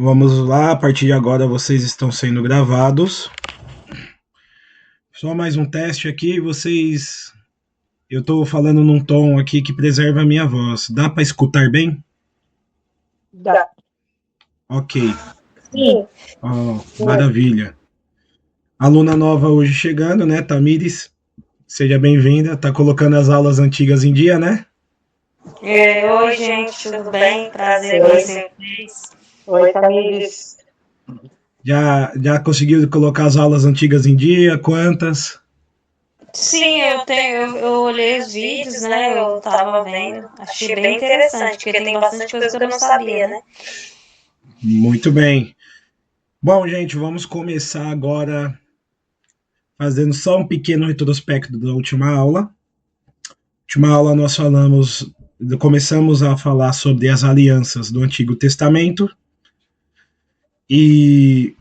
Vamos lá, a partir de agora vocês estão sendo gravados. Só mais um teste aqui, vocês. Eu estou falando num tom aqui que preserva a minha voz. Dá para escutar bem? Dá. Ok. Sim. Oh, maravilha. Aluna nova hoje chegando, né, Tamires? Seja bem-vinda. Tá colocando as aulas antigas em dia, né? Oi, gente, tudo bem? Prazer conhecer vocês. Oi, Tamires. Já conseguiu colocar as aulas antigas em dia? Quantas? Sim, eu olhei os vídeos, né? Eu tava vendo, achei bem interessante, porque tem bastante coisa que eu não sabia, né? Muito bem. Bom, gente, vamos começar agora fazendo só um pequeno retrospecto da última aula. Última aula nós começamos a falar sobre as alianças do Antigo Testamento e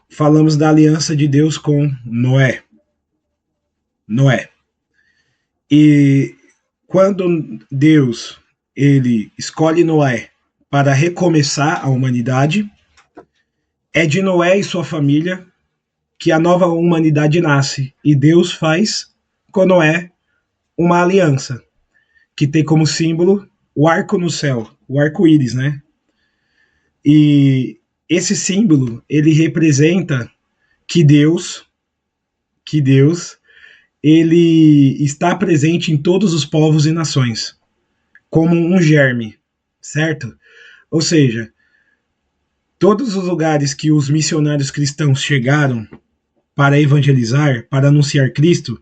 falamos da aliança de Deus com Noé. E quando Deus ele escolhe Noé para recomeçar a humanidade, é de Noé e sua família que a nova humanidade nasce. E Deus faz com Noé uma aliança que tem como símbolo o arco no céu, o arco-íris, né? E esse símbolo, ele representa que Deus, ele está presente em todos os povos e nações, como um germe, certo? Ou seja, todos os lugares que os missionários cristãos chegaram para evangelizar, para anunciar Cristo,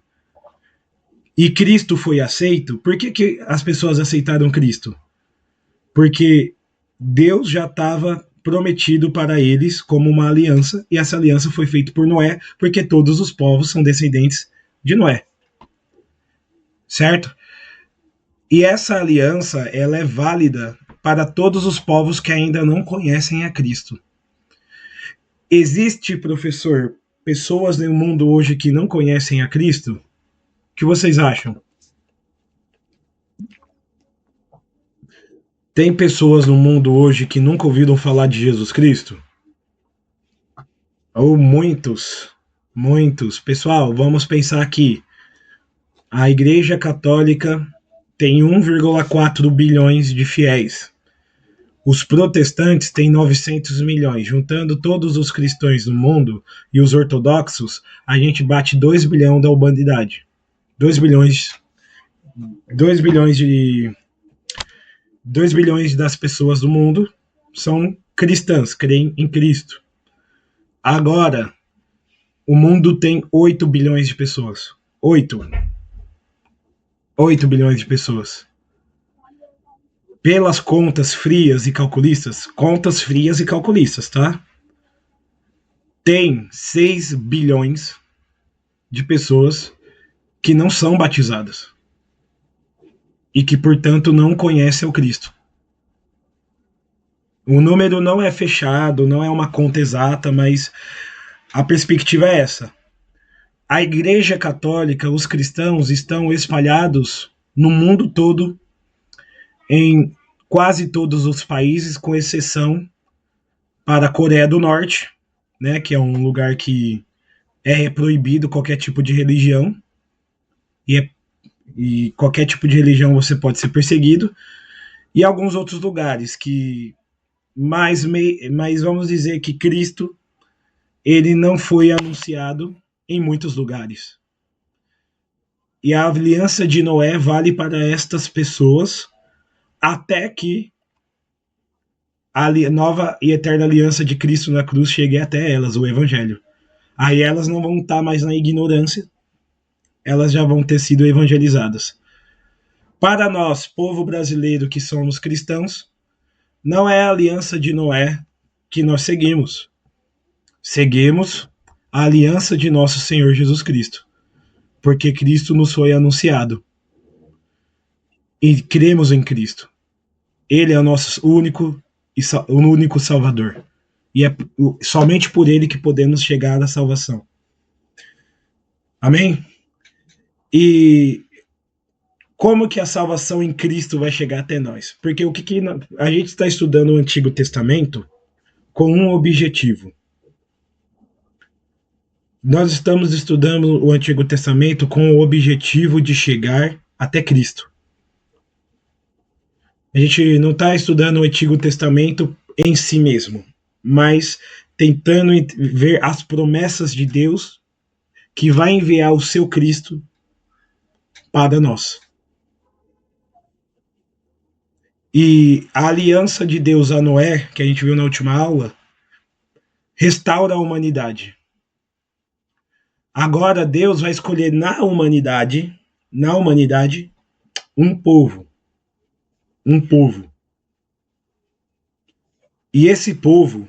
e Cristo foi aceito, por que as pessoas aceitaram Cristo? Porque Deus já estava prometido para eles como uma aliança, e essa aliança foi feita por Noé, porque todos os povos são descendentes de Noé. Certo? E essa aliança, ela é válida para todos os povos que ainda não conhecem a Cristo. Existe, professor, pessoas no mundo hoje que não conhecem a Cristo? O que vocês acham? Tem pessoas no mundo hoje que nunca ouviram falar de Jesus Cristo? Ou muitos, muitos. Pessoal, vamos pensar aqui. A Igreja Católica tem 1,4 bilhões de fiéis. Os protestantes têm 900 milhões. Juntando todos os cristãos do mundo e os ortodoxos, a gente bate 2 bilhões da humanidade. 2 bilhões 2 bilhões de 2 bilhões das pessoas do mundo são cristãs, creem em Cristo. Agora, o mundo tem 8 bilhões de pessoas. 8 bilhões de pessoas. Pelas contas frias e calculistas, tá? Tem 6 bilhões de pessoas que não são batizadas e que, portanto, não conhecem o Cristo. O número não é fechado, não é uma conta exata, mas a perspectiva é essa. A Igreja Católica, os cristãos estão espalhados no mundo todo, em quase todos os países, com exceção para a Coreia do Norte, né, que é um lugar que é proibido qualquer tipo de religião, e qualquer tipo de religião você pode ser perseguido, e alguns outros lugares que, mas vamos dizer que Cristo, ele não foi anunciado em muitos lugares. E a aliança de Noé vale para estas pessoas até que a nova e eterna aliança de Cristo na cruz chegue até elas, o Evangelho. Aí elas não vão estar mais na ignorância, elas já vão ter sido evangelizadas. Para nós, povo brasileiro que somos cristãos, não é a aliança de Noé que nós seguimos. Seguimos a aliança de nosso Senhor Jesus Cristo, porque Cristo nos foi anunciado. E cremos em Cristo. Ele é o nosso o único Salvador. E é somente por ele que podemos chegar à salvação. Amém? E como que a salvação em Cristo vai chegar até nós? Porque o que a gente está estudando o Antigo Testamento, com um objetivo. Nós estamos estudando o Antigo Testamento com o objetivo de chegar até Cristo. A gente não está estudando o Antigo Testamento em si mesmo, mas tentando ver as promessas de Deus que vai enviar o seu Cristo para nós. E a aliança de Deus a Noé, que a gente viu na última aula, restaura a humanidade. Agora Deus vai escolher na humanidade, um povo. Um povo. E esse povo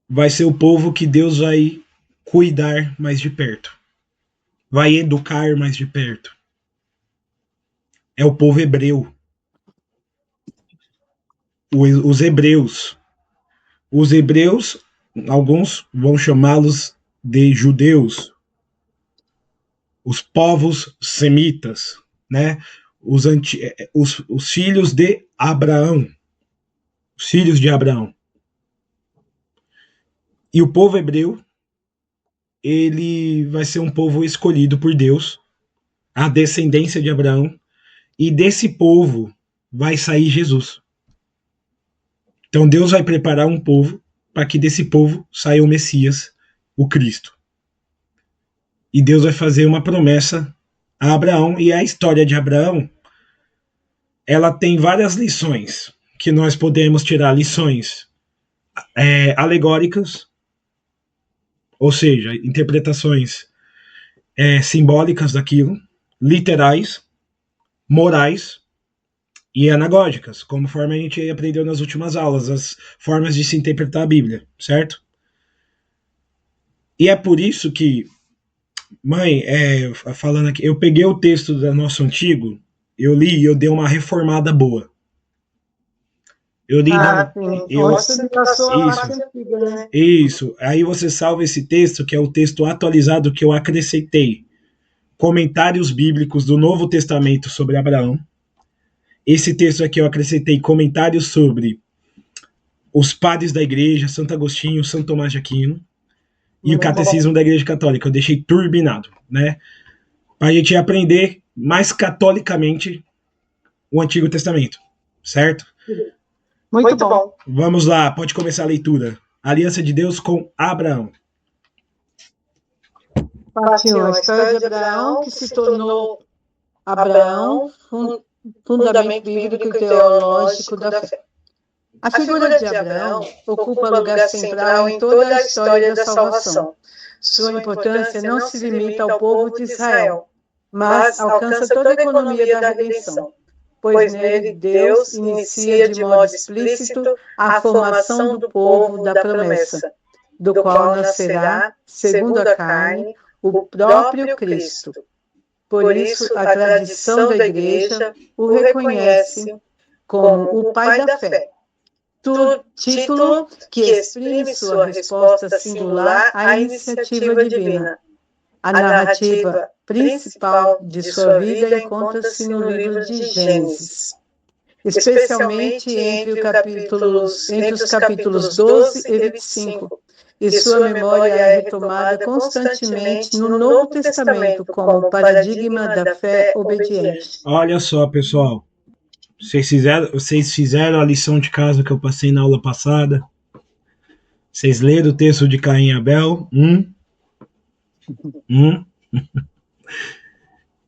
vai ser o povo que Deus vai cuidar mais de perto. Vai educar mais de perto. É o povo hebreu. Os hebreus. Os hebreus, alguns vão chamá-los de judeus. Os povos semitas, né? Os filhos de Abraão. Os filhos de Abraão. E o povo hebreu, ele vai ser um povo escolhido por Deus, a descendência de Abraão, e desse povo vai sair Jesus. Então Deus vai preparar um povo para que desse povo saia o Messias, o Cristo. E Deus vai fazer uma promessa a Abraão, e a história de Abraão, ela tem várias lições, que nós podemos tirar lições alegóricas, ou seja, interpretações simbólicas daquilo, literais, morais e anagógicas, conforme a gente aprendeu nas últimas aulas, as formas de se interpretar a Bíblia, certo? E é por isso que, mãe, falando aqui, eu peguei o texto do nosso antigo, eu li e eu dei uma reformada boa. Eu li isso. Aí você salva esse texto, que é o texto atualizado que eu acrescentei comentários bíblicos do Novo Testamento sobre Abraão. Esse texto aqui eu acrescentei comentários sobre os padres da igreja, Santo Agostinho, Santo Tomás de Aquino, e o catecismo da Igreja Católica. Eu deixei turbinado, né? Para a gente aprender mais catolicamente o Antigo Testamento, certo? Muito bom. Vamos lá, pode começar a leitura. Aliança de Deus com Abraão. Partiu a história de Abraão, que se tornou Abraão, fundamento bíblico e teológico da fé. A figura de Abraão ocupa lugar central em toda a história da salvação. Sua importância não se limita ao povo de Israel, mas alcança toda a economia da redenção, pois nele Deus inicia de modo explícito a formação do povo da promessa, do qual nascerá, segundo a carne, o próprio Cristo. Por isso, a tradição da Igreja o reconhece como o Pai da Fé, título que exprime sua resposta singular à iniciativa divina. A narrativa principal de sua vida encontra-se no livro de Gênesis, especialmente entre os capítulos 12 e 25, e sua memória é retomada constantemente no Novo Testamento como paradigma da fé obediente. Olha só, pessoal, vocês fizeram a lição de casa que eu passei na aula passada? Vocês leram o texto de Caim e Abel?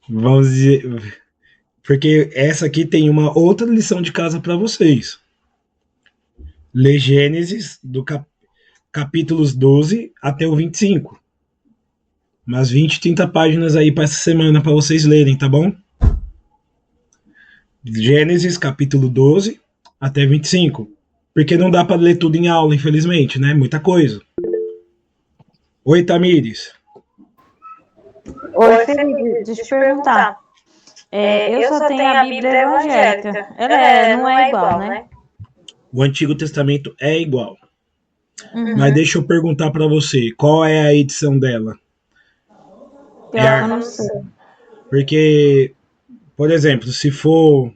Vamos dizer, porque essa aqui tem uma outra lição de casa para vocês. Lê Gênesis do capítulos 12 até o 25. Umas 20, 30 páginas aí para essa semana para vocês lerem, tá bom? Gênesis capítulo 12 até 25. Porque não dá para ler tudo em aula, infelizmente, né? Muita coisa. Oi, Tamires. Oi, Felipe, deixa eu te perguntar. Eu só tenho a Bíblia evangélica. Ela não é igual, né? O Antigo Testamento é igual. Mas deixa eu perguntar para você, qual é a edição dela? Eu não sei. Porque, por exemplo, se for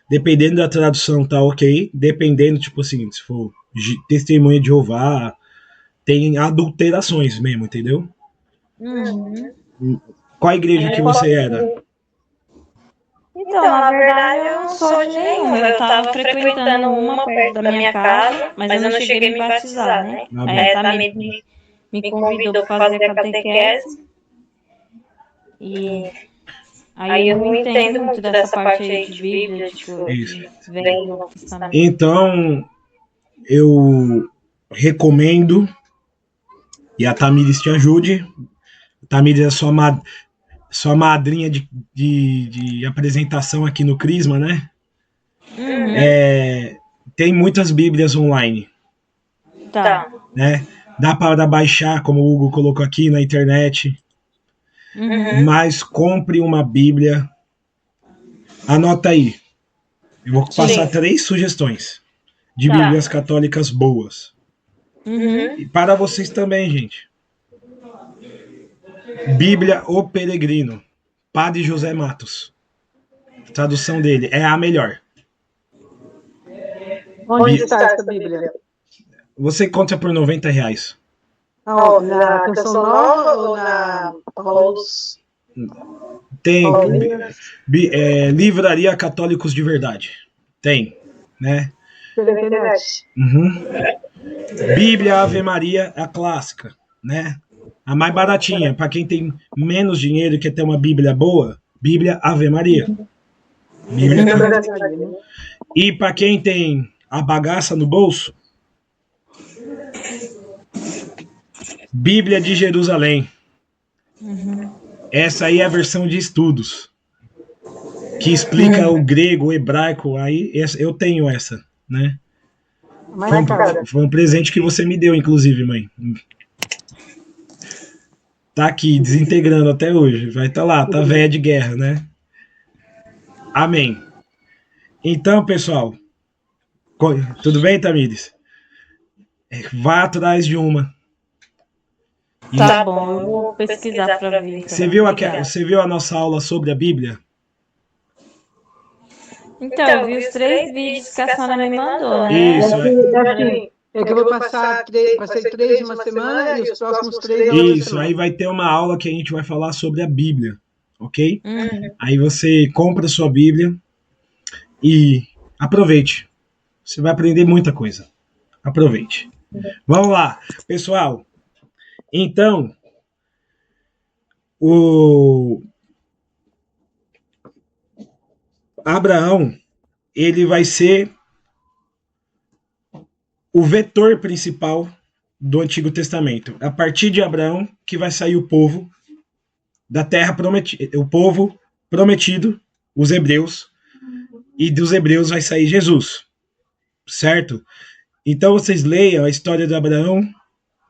Dependendo da tradução, tá ok. Dependendo, tipo assim, se for Testemunha de Jeová, tem adulterações mesmo, entendeu? Uhum. Qual igreja que você era? Então, na verdade, eu não sou de nenhuma. Eu tava frequentando uma perto da minha casa, mas eu não cheguei a me batizar, né? Ah, Aí bom. a Tamir me convidou para fazer a catequese. E aí eu não entendo muito dessa parte aí de Bíblia, tipo, Isso. de Velho e Novo Testamento. Então, eu recomendo, e a Tamires te ajude. A Tamires é sua madrinha de apresentação aqui no Crisma, né? Uhum. Tem muitas Bíblias online, Tá. né? Dá para baixar, como o Hugo colocou aqui na internet, Uhum. mas compre uma Bíblia. Anota aí. Eu vou passar Sim. 3 sugestões de Tá. Bíblias católicas boas. Uhum. E para vocês também, gente. Bíblia O Peregrino, Padre José Matos. A tradução dele é a melhor. Onde está essa Bíblia? Você encontra por R$ 90. Na Canção Nova ou na Paulus? Tem Paulinas? Livraria Católicos de Verdade. Tem, né? Pela internet? Uhum. Bíblia Ave Maria, a clássica, né? A mais baratinha, para quem tem menos dinheiro e quer ter uma Bíblia boa, Bíblia Ave Maria. Bíblia E para quem tem a bagaça no bolso, Bíblia de Jerusalém. Essa aí é a versão de estudos, que explica o grego, o hebraico. Aí eu tenho essa, né? Foi um presente que você me deu, inclusive, mãe. Tá aqui, desintegrando até hoje. Vai estar lá, tá velha de guerra, né? Amém. Então, pessoal, tudo bem, Tamires? Vá atrás de uma. Tá bom, eu vou pesquisar pra ver. Então. Você viu a nossa aula sobre a Bíblia? Então, eu vi os 3 vídeos que a Sônia me mandou, né? Isso, É que eu vou passei 3 de uma semana e os próximos 3 na outra Isso, semana. aí vai ter uma aula que a gente vai falar sobre a Bíblia, ok? Uhum. Aí você compra a sua Bíblia e aproveite. Você vai aprender muita coisa. Aproveite. Vamos lá, pessoal. Então, o Abraão, ele vai ser o vetor principal do Antigo Testamento. A partir de Abraão que vai sair o povo da terra prometida, o povo prometido, os hebreus, e dos hebreus vai sair Jesus, certo? Então vocês leiam a história de Abraão,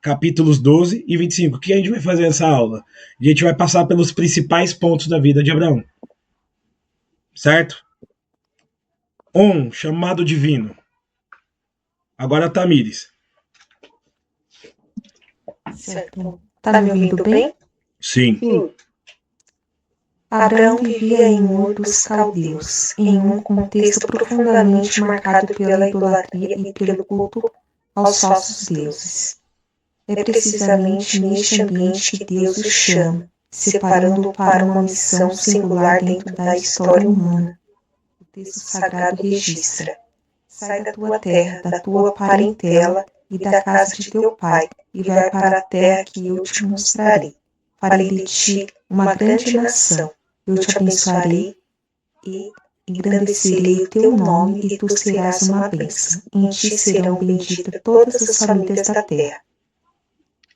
capítulos 12 e 25. O que a gente vai fazer nessa aula? A gente vai passar pelos principais pontos da vida de Abraão, certo? Chamado divino. Agora, Tamires. Certo. Tá me ouvindo bem? Sim. Abraão vivia em Ur dos Caldeus, em um contexto profundamente marcado pela idolatria e pelo culto aos falsos deuses. É precisamente neste ambiente que Deus o chama, separando-o para uma missão singular dentro da história humana. O texto sagrado registra: sai da tua terra, da tua parentela e da casa de teu pai, e vai para a terra que eu te mostrarei. Farei de ti uma grande nação. Eu te abençoarei e engrandecerei o teu nome, e tu serás uma bênção. Em ti serão benditas todas as famílias da terra.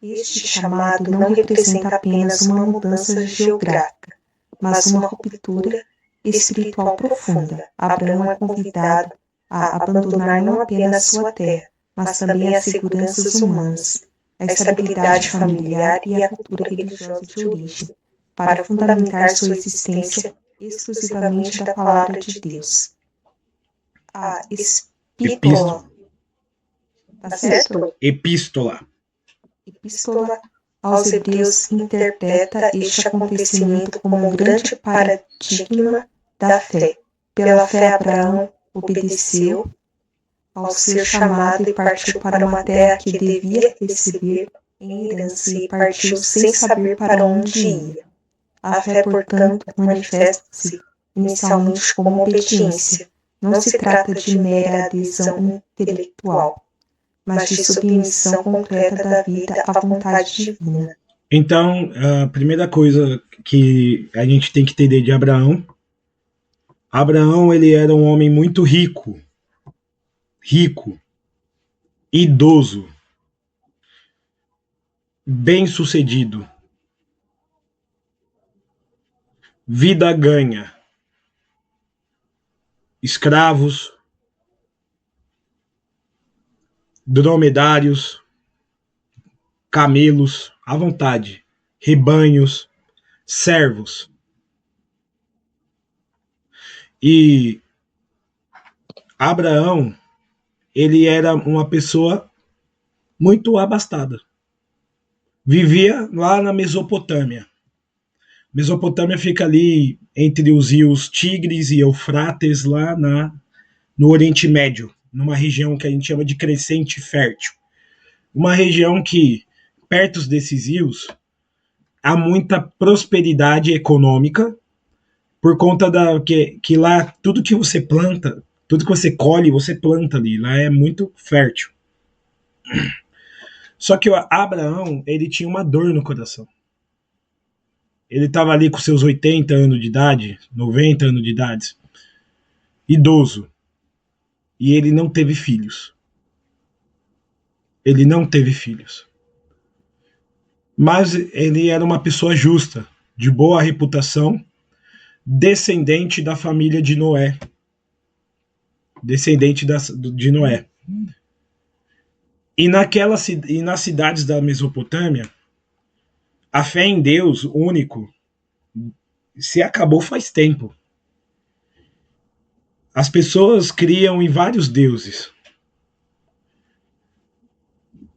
Este chamado não representa apenas uma mudança geográfica, mas uma ruptura espiritual profunda. Abraão é convidado a abandonar não apenas sua terra, mas também as seguranças humanas, a estabilidade familiar e a cultura religiosa de origem, para fundamentar sua existência exclusivamente da palavra de Deus. A epístola. Tá certo? Epístola. Epístola aos Hebreus interpreta este acontecimento como um grande paradigma da fé. Pela fé, Abraão obedeceu ao ser chamado e partiu para uma terra que devia receber em herança e partiu sem saber para onde ia. A fé, portanto, manifesta-se inicialmente como obediência. Não se trata de mera adesão intelectual, mas de submissão concreta da vida à vontade divina. Então, a primeira coisa que a gente tem que entender de Abraão, ele era um homem muito rico, idoso, bem-sucedido, vida ganha, escravos, dromedários, camelos, à vontade, rebanhos, servos. E Abraão, ele era uma pessoa muito abastada. Vivia lá na Mesopotâmia. Mesopotâmia fica ali entre os rios Tigres e Eufrates, lá no Oriente Médio, numa região que a gente chama de crescente fértil. Uma região que, perto desses rios, há muita prosperidade econômica, por conta que lá tudo que você planta, tudo que você colhe, você planta ali. Lá é muito fértil. Só que o Abraão, ele tinha uma dor no coração. Ele estava ali com seus 80 anos de idade, 90 anos de idade, idoso. E ele não teve filhos. Ele não teve filhos. Mas ele era uma pessoa justa, de boa reputação, descendente da família de Noé. Descendente de Noé. E nas cidades da Mesopotâmia, a fé em Deus único se acabou faz tempo. As pessoas criam em vários deuses.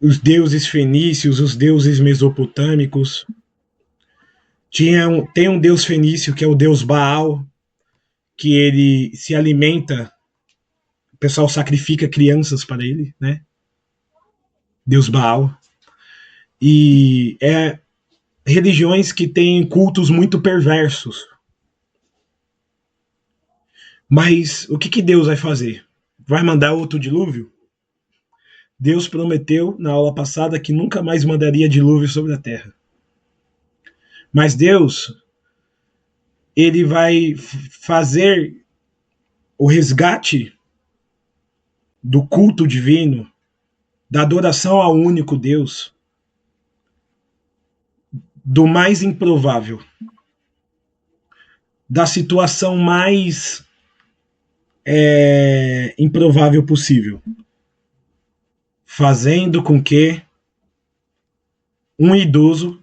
Os deuses fenícios, os deuses mesopotâmicos. Tem um deus fenício que é o deus Baal, que ele se alimenta, o pessoal sacrifica crianças para ele, né? Deus Baal. E religiões que têm cultos muito perversos. Mas o que Deus vai fazer? Vai mandar outro dilúvio? Deus prometeu na aula passada que nunca mais mandaria dilúvio sobre a terra. Mas Deus, ele vai fazer o resgate do culto divino, da adoração ao único Deus, do mais improvável, da situação mais improvável possível, fazendo com que um idoso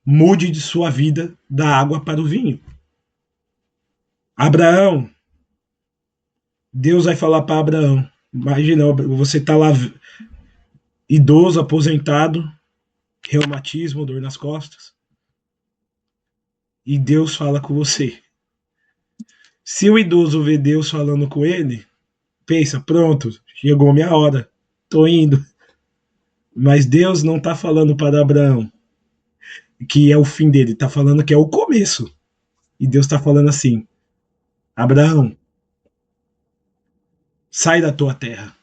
mude de sua vida da água para o vinho. Abraão, Deus vai falar para Abraão, imagina, você está lá idoso, aposentado, reumatismo, dor nas costas, e Deus fala com você. Se o idoso vê Deus falando com ele, pensa, pronto, chegou minha hora, tô indo. Mas Deus não está falando para Abraão que é o fim dele, está falando que é o começo. E Deus está falando assim, Abraão, sai da tua terra,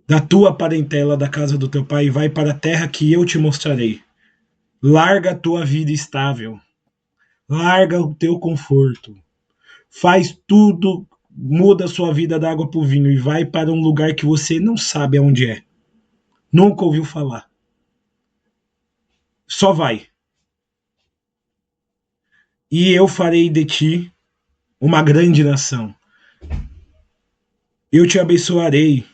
da tua parentela, da casa do teu pai, e vai para a terra que eu te mostrarei. Larga a tua vida estável, larga o teu conforto, faz tudo, muda a sua vida da água para o vinho e vai para um lugar que você não sabe aonde é, nunca ouviu falar. Só vai. E eu farei de ti uma grande nação. Eu te abençoarei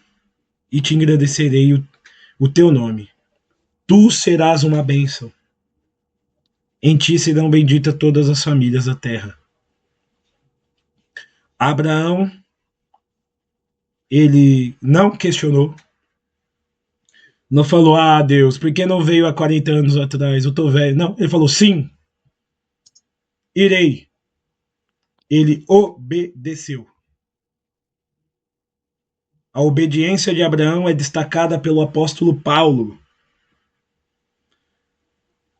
e te engrandecerei o teu nome. Tu serás uma bênção. Em ti serão benditas todas as famílias da terra. Abraão, ele não questionou. Não falou, Deus, por que não veio há 40 anos atrás? Eu tô velho. Não, ele falou, sim, irei. Ele obedeceu. A obediência de Abraão é destacada pelo apóstolo Paulo.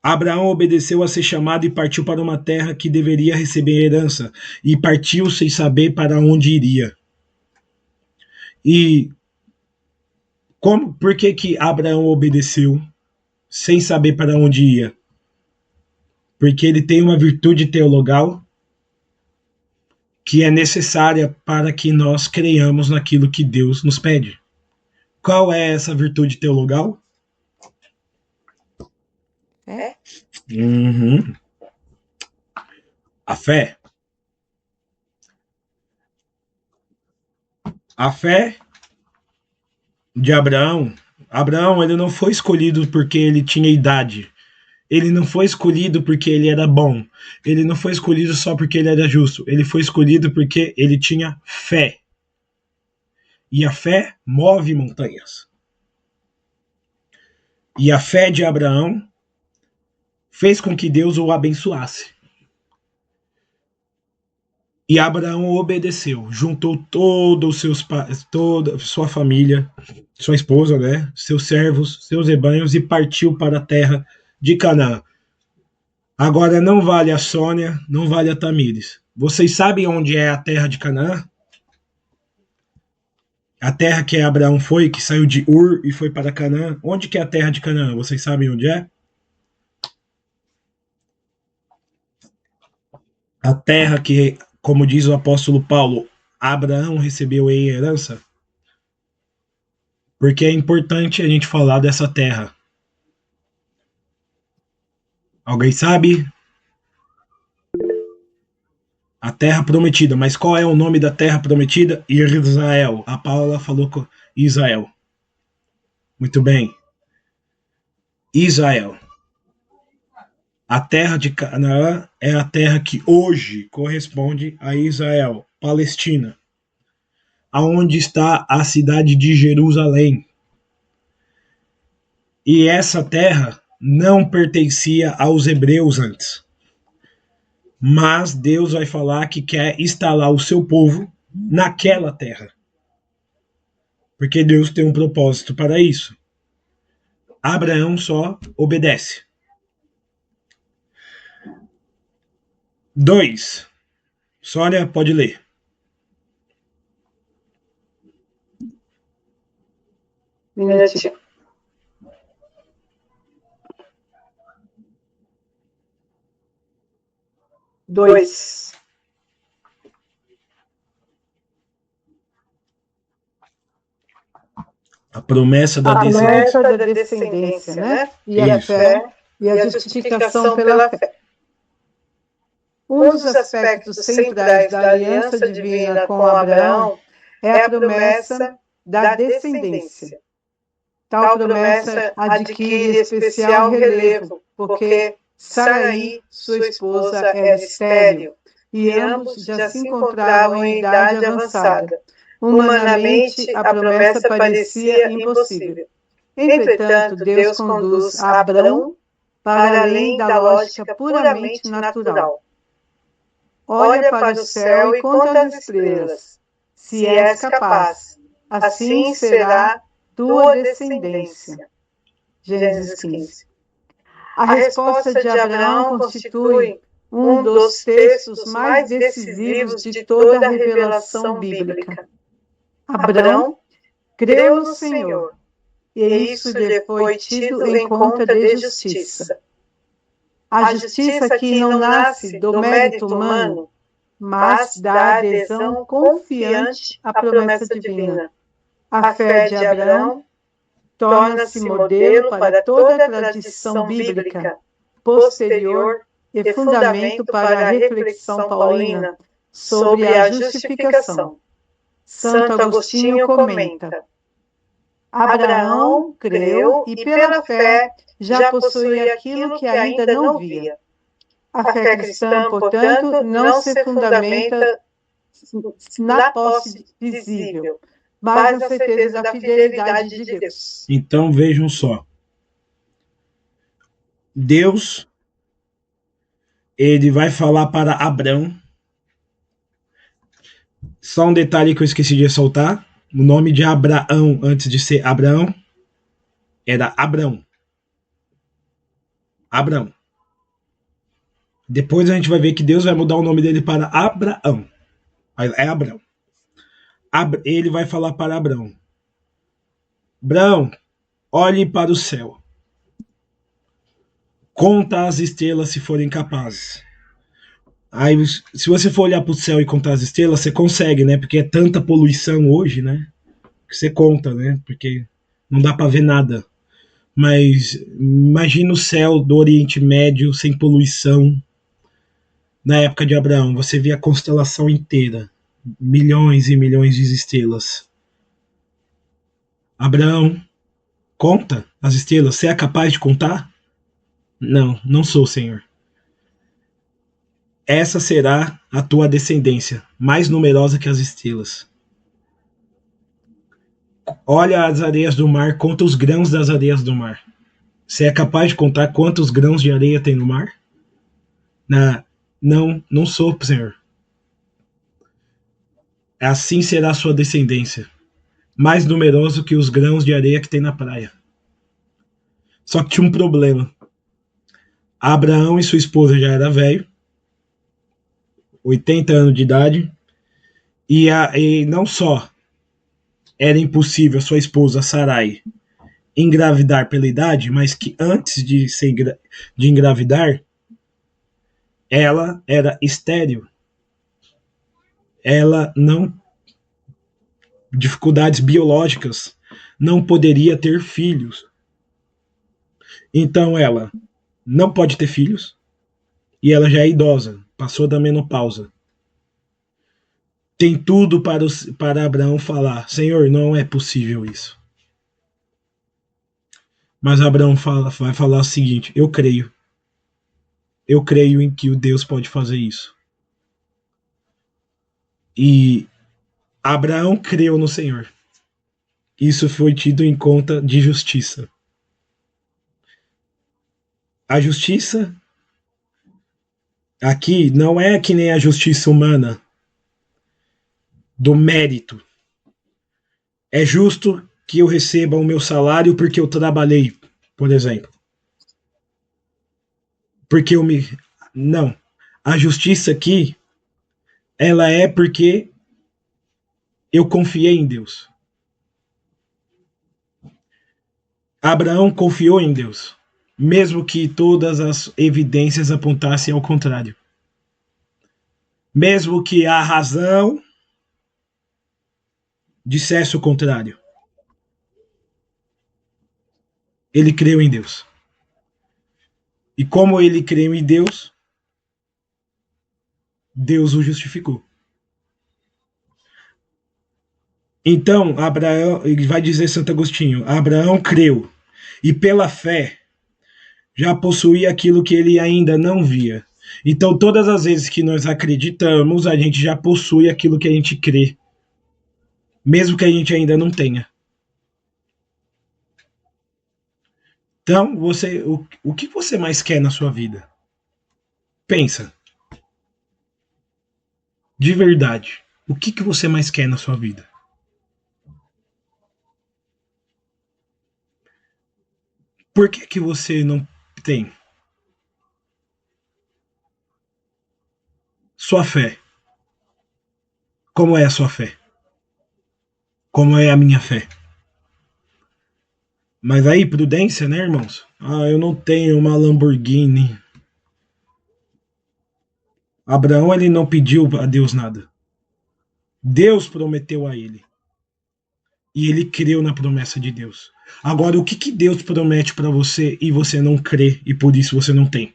Abraão obedeceu a ser chamado e partiu para uma terra que deveria receber herança, e partiu sem saber para onde iria. E por que Abraão obedeceu sem saber para onde ia? Porque ele tem uma virtude teologal que é necessária para que nós creiamos naquilo que Deus nos pede. Qual é essa virtude teologal? Fé? A fé. A fé de Abraão. Abraão, ele não foi escolhido porque ele tinha idade. Ele não foi escolhido porque ele era bom. Ele não foi escolhido só porque ele era justo. Ele foi escolhido porque ele tinha fé. E a fé move montanhas. E a fé de Abraão fez com que Deus o abençoasse. E Abraão obedeceu, juntou todos os seus pais, toda a sua família, sua esposa, né, seus servos, seus rebanhos, e partiu para a terra de Canaã. Agora não vale a Sônia, não vale a Tamires. Vocês sabem onde é a terra de Canaã? A terra que Abraão foi, que saiu de Ur e foi para Canaã. Onde que é a terra de Canaã? Vocês sabem onde é? A terra que, como diz o apóstolo Paulo, Abraão recebeu em herança. Porque é importante a gente falar dessa terra. Alguém sabe? A terra prometida. Mas qual é o nome da terra prometida? Israel. A Paula falou com Israel. Muito bem. Israel. A terra de Canaã é a terra que hoje corresponde a Israel, Palestina, aonde está a cidade de Jerusalém. E essa terra não pertencia aos hebreus antes. Mas Deus vai falar que quer instalar o seu povo naquela terra. Porque Deus tem um propósito para isso. Abraão só obedece. 2. Sônia, pode ler. Minutinho. Dois. A promessa da descendência. Da descendência, né? E a fé e a justificação pela fé. Um dos aspectos centrais da aliança divina com Abraão é a promessa da descendência. Tal promessa adquire especial relevo, porque Sarai, sua esposa, era estéril, e ambos já se encontravam em idade avançada. Humanamente, a promessa parecia impossível. Entretanto, Deus conduz Abraão para além da lógica puramente natural. Olha para o céu e conta as estrelas, se és capaz. Assim será tua descendência. Gênesis 15. A resposta de Abraão constitui um dos textos mais decisivos de toda a revelação bíblica. Abraão creu no Senhor, e isso lhe foi tido em conta de justiça. A justiça que não nasce do mérito humano, mas da adesão confiante à promessa divina. A fé de Abraão torna-se modelo para toda a tradição bíblica posterior e fundamento para a reflexão paulina sobre a justificação. Santo Agostinho comenta: Abraão creu e pela fé já possuía aquilo que ainda não via. A fé cristã, portanto, não se fundamenta na posse visível, mas na certeza da fidelidade de Deus. Então vejam só. Deus, ele vai falar para Abraão Só um detalhe que eu esqueci de ressaltar. O nome de Abraão, antes de ser Abraão, era Abrão. Abrão. Depois a gente vai ver que Deus vai mudar o nome dele para Abraão. É Abrão. Ele vai falar para Abrão: Abrão, olhe para o céu. Conta as estrelas se forem capazes. Aí, se você for olhar para o céu e contar as estrelas, você consegue, né? Porque é tanta poluição hoje, né? Que você conta, né? Porque não dá para ver nada. Mas imagina o céu do Oriente Médio sem poluição. Na época de Abraão, você via a constelação inteira. Milhões e milhões de estrelas. Abraão, conta as estrelas. Você é capaz de contar? Não, não sou, Senhor. Essa será a tua descendência, mais numerosa que as estrelas. Olha as areias do mar, conta os grãos das areias do mar. Você é capaz de contar quantos grãos de areia tem no mar? Não sou, Senhor. Assim será a sua descendência, mais numeroso que os grãos de areia que tem na praia. Só que tinha um problema. Abraão e sua esposa já eram velhos, 80 anos de idade, e não só era impossível a sua esposa Sarai engravidar pela idade, mas que antes de engravidar, ela era estéril. Ela não, dificuldades biológicas, não poderia ter filhos. Então ela não pode ter filhos e ela já é idosa, passou da menopausa. Tem tudo para Abraão falar: Senhor, não é possível isso. Mas Abraão vai falar o seguinte: eu creio em que o Deus pode fazer isso. E Abraão creu no Senhor. Isso foi tido em conta de justiça. A justiça aqui não é que nem a justiça humana do mérito. É justo que eu receba o meu salário porque eu trabalhei, por exemplo. Porque eu me... Não. A justiça aqui, ela é porque eu confiei em Deus. Abraão confiou em Deus, mesmo que todas as evidências apontassem ao contrário. Mesmo que a razão dissesse o contrário. Ele creu em Deus. E como ele creu em Deus, Deus o justificou. Então, Abraão, ele vai dizer Santo Agostinho, Abraão creu e pela fé já possuía aquilo que ele ainda não via. Então, todas as vezes que nós acreditamos, a gente já possui aquilo que a gente crê, mesmo que a gente ainda não tenha. Então, o que você mais quer na sua vida? Pensa. De verdade, o que você mais quer na sua vida? Por que você não tem? Sua fé. Como é a sua fé? Como é a minha fé? Mas aí, prudência, né, irmãos? Eu não tenho uma Lamborghini. Abraão, ele não pediu a Deus nada. Deus prometeu a ele. E ele creu na promessa de Deus. Agora, o que Deus promete para você e você não crê e por isso você não tem?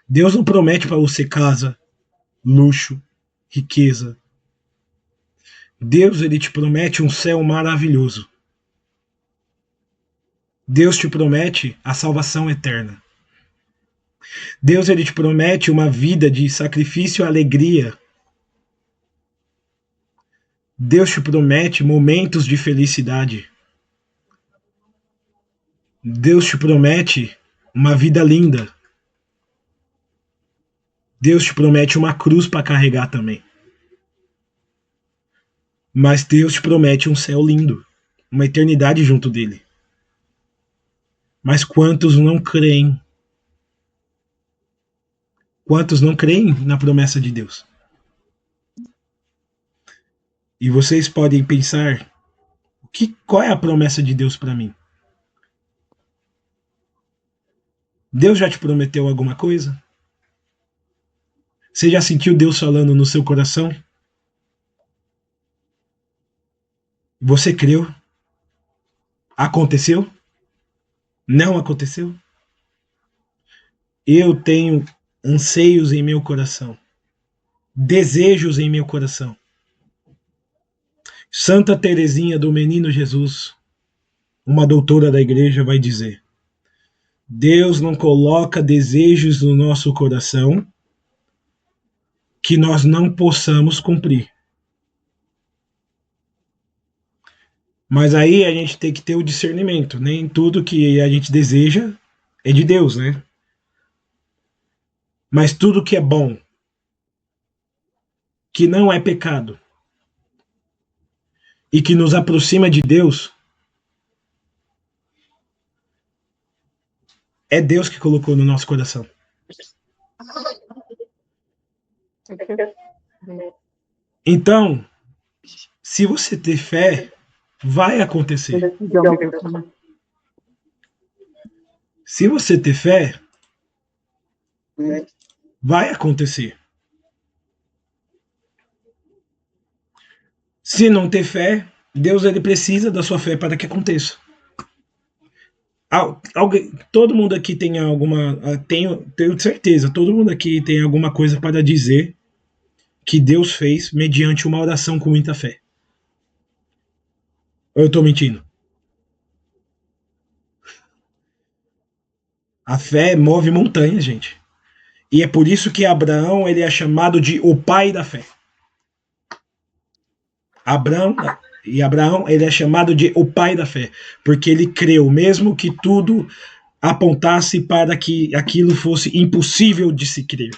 Deus não promete para você casa, luxo, riqueza. Deus, ele te promete um céu maravilhoso. Deus te promete a salvação eterna. Deus, ele te promete uma vida de sacrifício e alegria. Deus te promete momentos de felicidade. Deus te promete uma vida linda. Deus te promete uma cruz para carregar também. Mas Deus te promete um céu lindo, uma eternidade junto dele. Mas quantos não creem? Quantos não creem na promessa de Deus? E vocês podem pensar, qual é a promessa de Deus para mim? Deus já te prometeu alguma coisa? Você já sentiu Deus falando no seu coração? Você creu? Aconteceu? Não aconteceu? Eu tenho anseios em meu coração, desejos em meu coração. Santa Teresinha do Menino Jesus, uma doutora da igreja, vai dizer: Deus não coloca desejos no nosso coração que nós não possamos cumprir. Mas aí a gente tem que ter o discernimento. Nem tudo que a gente deseja é de Deus, né? Mas tudo que é bom, que não é pecado, e que nos aproxima de Deus, é Deus que colocou no nosso coração. Então, se você ter fé, vai acontecer. Se você ter fé, vai acontecer. Se não ter fé, Deus ele precisa da sua fé para que aconteça. Todo mundo aqui tem alguma. Tenho certeza, todo mundo aqui tem alguma coisa para dizer que Deus fez mediante uma oração com muita fé. Ou eu estou mentindo? A fé move montanhas, gente. E é por isso que Abraão ele é chamado de o pai da fé. Abraão ele é chamado de o pai da fé, porque ele creu, mesmo que tudo apontasse para que aquilo fosse impossível de se crer.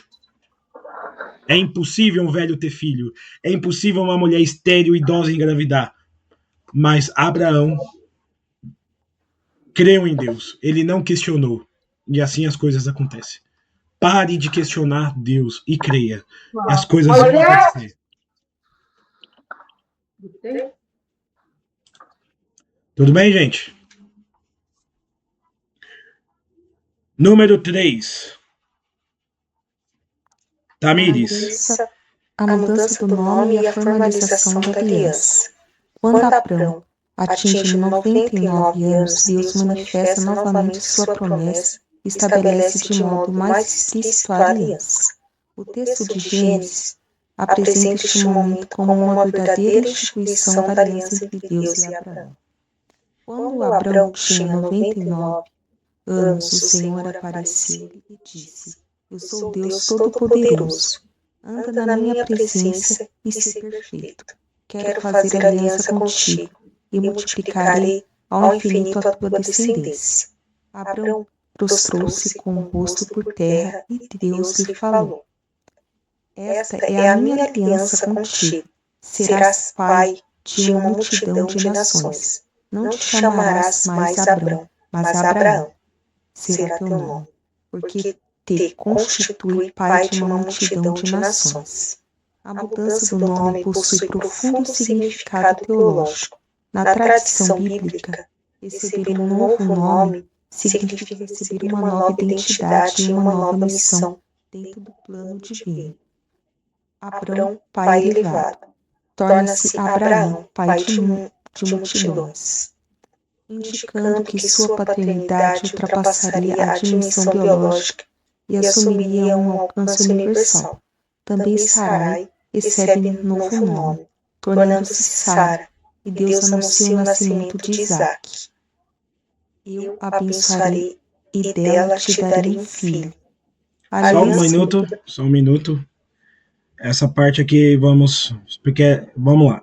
É impossível um velho ter filho, é impossível uma mulher estéril idosa engravidar. Mas Abraão creu em Deus, ele não questionou, e assim as coisas acontecem. Pare de questionar Deus e creia, e as coisas vão acontecer. Tudo bem, gente? Número 3. Tamires. A mudança do nome e a formalização da aliança. Quando Abrão atinge 99 anos, Deus manifesta novamente sua promessa e estabelece de modo mais explícito a aliança. O texto de Gênesis apresenta este momento como uma verdadeira instituição da aliança entre Deus e Abraão. Quando Abrão tinha 99 anos, o Senhor apareceu e disse: Eu sou Deus Todo-Poderoso. Anda na minha presença e ser perfeito. Quero fazer aliança contigo e multiplicarei ao infinito a tua descendência. Abrão prostrou-se com o rosto por terra e Deus lhe falou: Esta é a minha aliança contigo. Serás pai de uma multidão de nações. Não te chamarás mais Abrão, mas Abraão será teu nome, porque te constitui pai de uma multidão de nações. A mudança do nome possui profundo significado teológico. Na tradição bíblica, receber um novo nome significa receber uma nova identidade e uma nova missão dentro do plano divino. Abrão, pai elevado, torna-se Abraão, pai de multidões, indicando que sua paternidade ultrapassaria a dimensão biológica e assumiria um alcance universal. Também Sarai recebe novo nome, tornando-se Sara, e Deus anuncia o nascimento de Isaque. Eu abençoarei e dela te darei um filho. Só um minuto. Essa parte aqui vamos lá.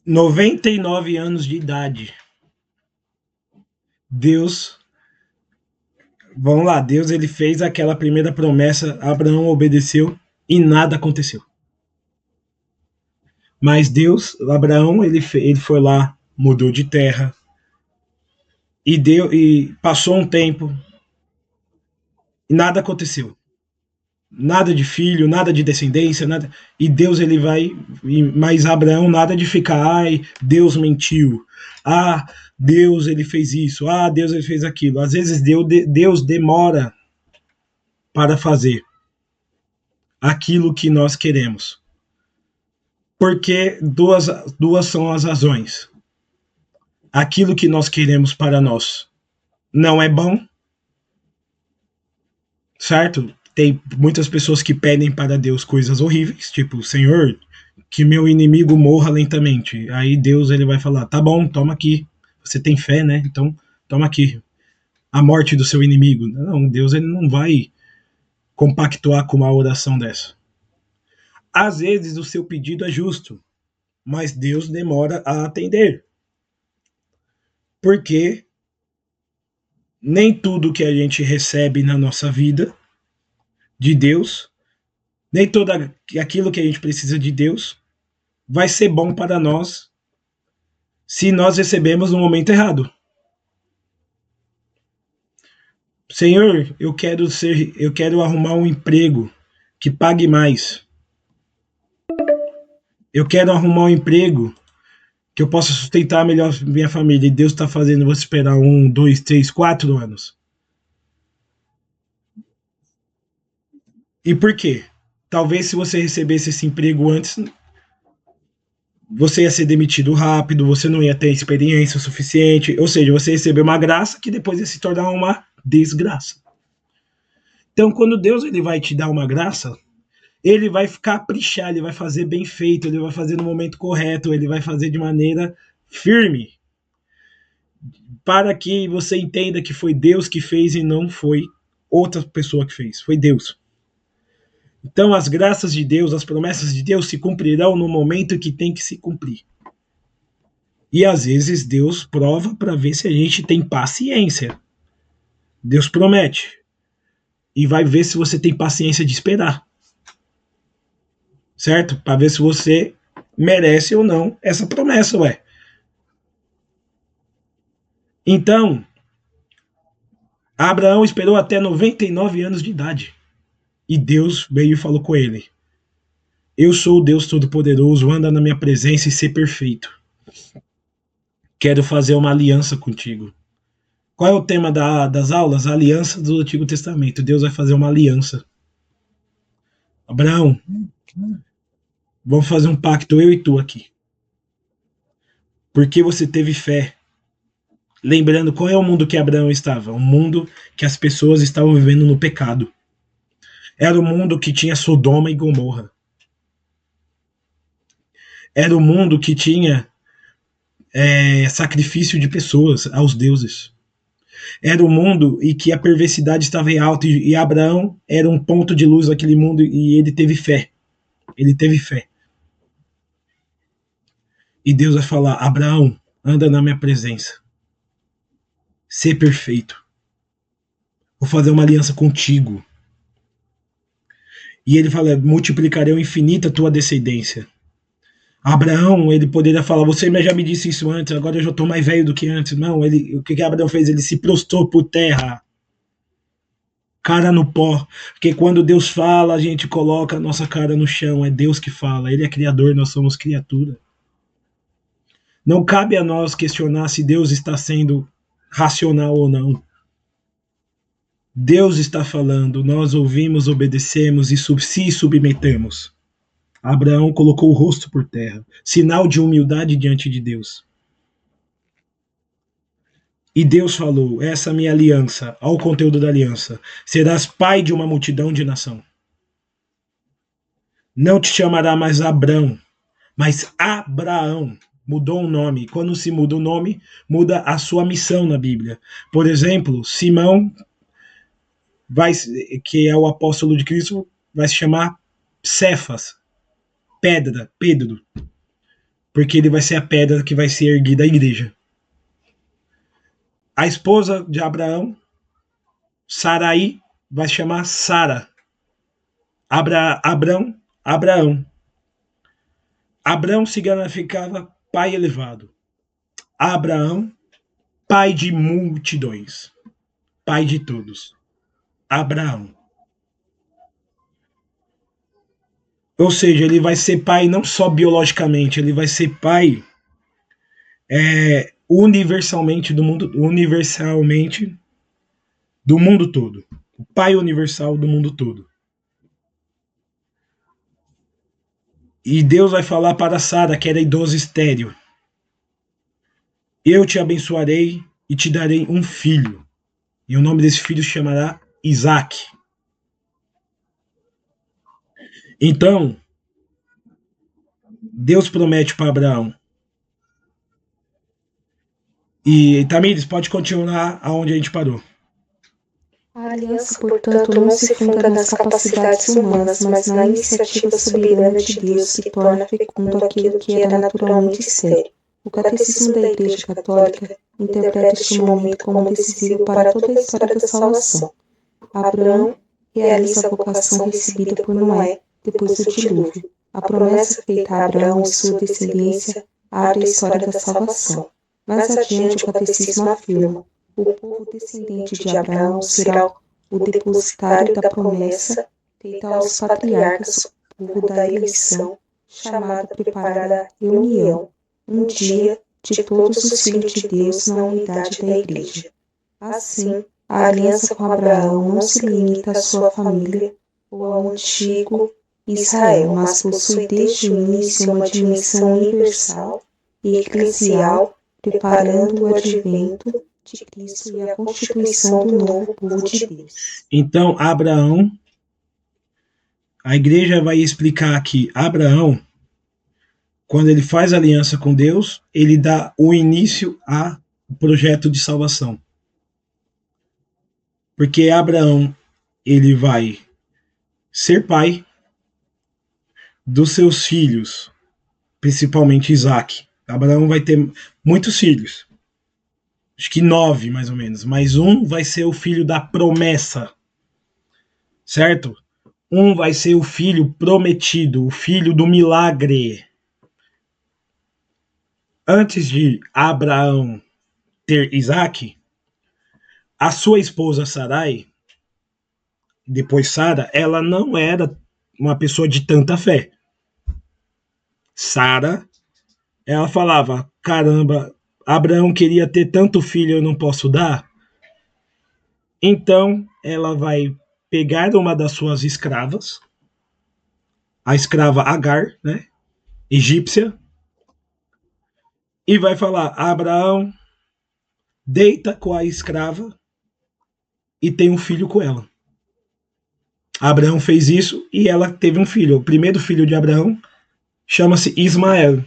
99 anos de idade. Deus ele fez aquela primeira promessa, Abraão obedeceu e nada aconteceu. Mas Deus, Abraão, ele foi lá, mudou de terra, e passou um tempo, e nada aconteceu. Nada de filho, nada de descendência, nada. E Deus ele vai, mas Abraão nada de ficar, ai, Deus mentiu. Ah, Deus ele fez isso. Ah, Deus ele fez aquilo. Às vezes Deus demora para fazer aquilo que nós queremos. Porque duas são as razões. Aquilo que nós queremos para nós não é bom, certo? Tem muitas pessoas que pedem para Deus coisas horríveis, tipo, Senhor, que meu inimigo morra lentamente. Aí Deus ele vai falar, tá bom, toma aqui. Você tem fé, né? Então, toma aqui. A morte do seu inimigo. Não, Deus ele não vai compactuar com uma oração dessa. Às vezes o seu pedido é justo, mas Deus demora a atender. Porque nem tudo que a gente recebe na nossa vida de Deus, nem tudo aquilo que a gente precisa de Deus vai ser bom para nós se nós recebemos no momento errado. Senhor, eu quero arrumar um emprego que pague mais. Eu quero arrumar um emprego que eu possa sustentar melhor minha família. E Deus está fazendo você esperar 1, 2, 3, 4 anos. E por quê? Talvez se você recebesse esse emprego antes, você ia ser demitido rápido, você não ia ter experiência suficiente, ou seja, você recebeu uma graça que depois ia se tornar uma desgraça. Então, quando Deus ele vai te dar uma graça, ele vai caprichar, ele vai fazer bem feito, ele vai fazer no momento correto, ele vai fazer de maneira firme, para que você entenda que foi Deus que fez e não foi outra pessoa que fez, foi Deus. Então, as graças de Deus, as promessas de Deus se cumprirão no momento que tem que se cumprir. E às vezes Deus prova para ver se a gente tem paciência. Deus promete. E vai ver se você tem paciência de esperar. Certo? Para ver se você merece ou não essa promessa, ué. Então, Abraão esperou até 99 anos de idade. E Deus veio e falou com ele: eu sou o Deus Todo-Poderoso, anda na minha presença e ser perfeito. Quero fazer uma aliança contigo. Qual é o tema das aulas? A aliança do Antigo Testamento. Deus vai fazer uma aliança. Abraão, vamos fazer um pacto, eu e tu aqui. Porque você teve fé. Lembrando, qual é o mundo que Abraão estava? Um mundo que as pessoas estavam vivendo no pecado. Era o mundo que tinha Sodoma e Gomorra. Era o mundo que tinha sacrifício de pessoas aos deuses. Era o mundo em que a perversidade estava em alta, e Abraão era um ponto de luz naquele mundo, e ele teve fé. Ele teve fé. E Deus vai falar: Abraão, anda na minha presença. Ser perfeito. Vou fazer uma aliança contigo. E ele fala: multiplicarei infinita a tua descendência. Abraão, ele poderia falar: você já me disse isso antes, agora eu já estou mais velho do que antes. Não, o que Abraão fez? Ele se prostrou por terra, cara no pó. Porque quando Deus fala, a gente coloca a nossa cara no chão. É Deus que fala, ele é criador, nós somos criatura. Não cabe a nós questionar se Deus está sendo racional ou não. Deus está falando, nós ouvimos, obedecemos e se submetemos. Abraão colocou o rosto por terra, sinal de humildade diante de Deus. E Deus falou: essa é a minha aliança, ao conteúdo da aliança: serás pai de uma multidão de nação. Não te chamará mais Abrão, mas Abraão. Mudou o nome. Quando se muda o nome, muda a sua missão na Bíblia. Por exemplo, Simão, que é o apóstolo de Cristo, vai se chamar Cefas, pedra, Pedro, porque ele vai ser a pedra que vai ser erguida a igreja. A esposa de Abraão, Sarai, vai se chamar Sara. Abraão. Abraão significava pai elevado. Abraão, pai de multidões. Pai de todos. Abraão. Ou seja, ele vai ser pai não só biologicamente, ele vai ser pai universalmente do mundo todo. O pai universal do mundo todo. E Deus vai falar para Sara, que era idosa estéril: eu te abençoarei e te darei um filho. E o nome desse filho se chamará Isaac. Então, Deus promete para Abraão. E Tamires, pode continuar aonde a gente parou. A aliança, portanto, não se funda nas capacidades humanas, mas na iniciativa soberana de Deus que torna fecundo aquilo que era naturalmente estéril. O Catecismo da Igreja Católica interpreta este momento como decisivo para toda a história da salvação. Abraão realiza a vocação recebida por Noé depois do dilúvio. A promessa feita a Abraão e sua descendência abre a história da salvação. Mais adiante, o Catecismo afirma: o povo descendente de Abraão será o depositário da promessa feita aos patriarcas, o povo da eleição, chamado a preparar a reunião, um dia, de todos os filhos de Deus na unidade da Igreja. Assim, a aliança com Abraão não se limita à sua família ou ao antigo Israel, mas possui desde o início uma dimensão universal e eclesial, preparando o advento de Cristo e a constituição do novo povo de Deus. Então, Abraão, a igreja vai explicar que Abraão, quando ele faz aliança com Deus, ele dá o início ao projeto de salvação. Porque Abraão, ele vai ser pai dos seus filhos, principalmente Isaac. Abraão vai ter muitos filhos. Acho que 9, mais ou menos. Mas um vai ser o filho da promessa. Certo? Um vai ser o filho prometido, o filho do milagre. Antes de Abraão ter Isaac, a sua esposa Sarai, depois Sara, ela não era uma pessoa de tanta fé. Sara, ela falava: caramba, Abraão queria ter tanto filho, eu não posso dar. Então, ela vai pegar uma das suas escravas, a escrava Agar, né, egípcia, e vai falar: Abraão, deita com a escrava e tem um filho com ela. Abraão fez isso e ela teve um filho. O primeiro filho de Abraão chama-se Ismael,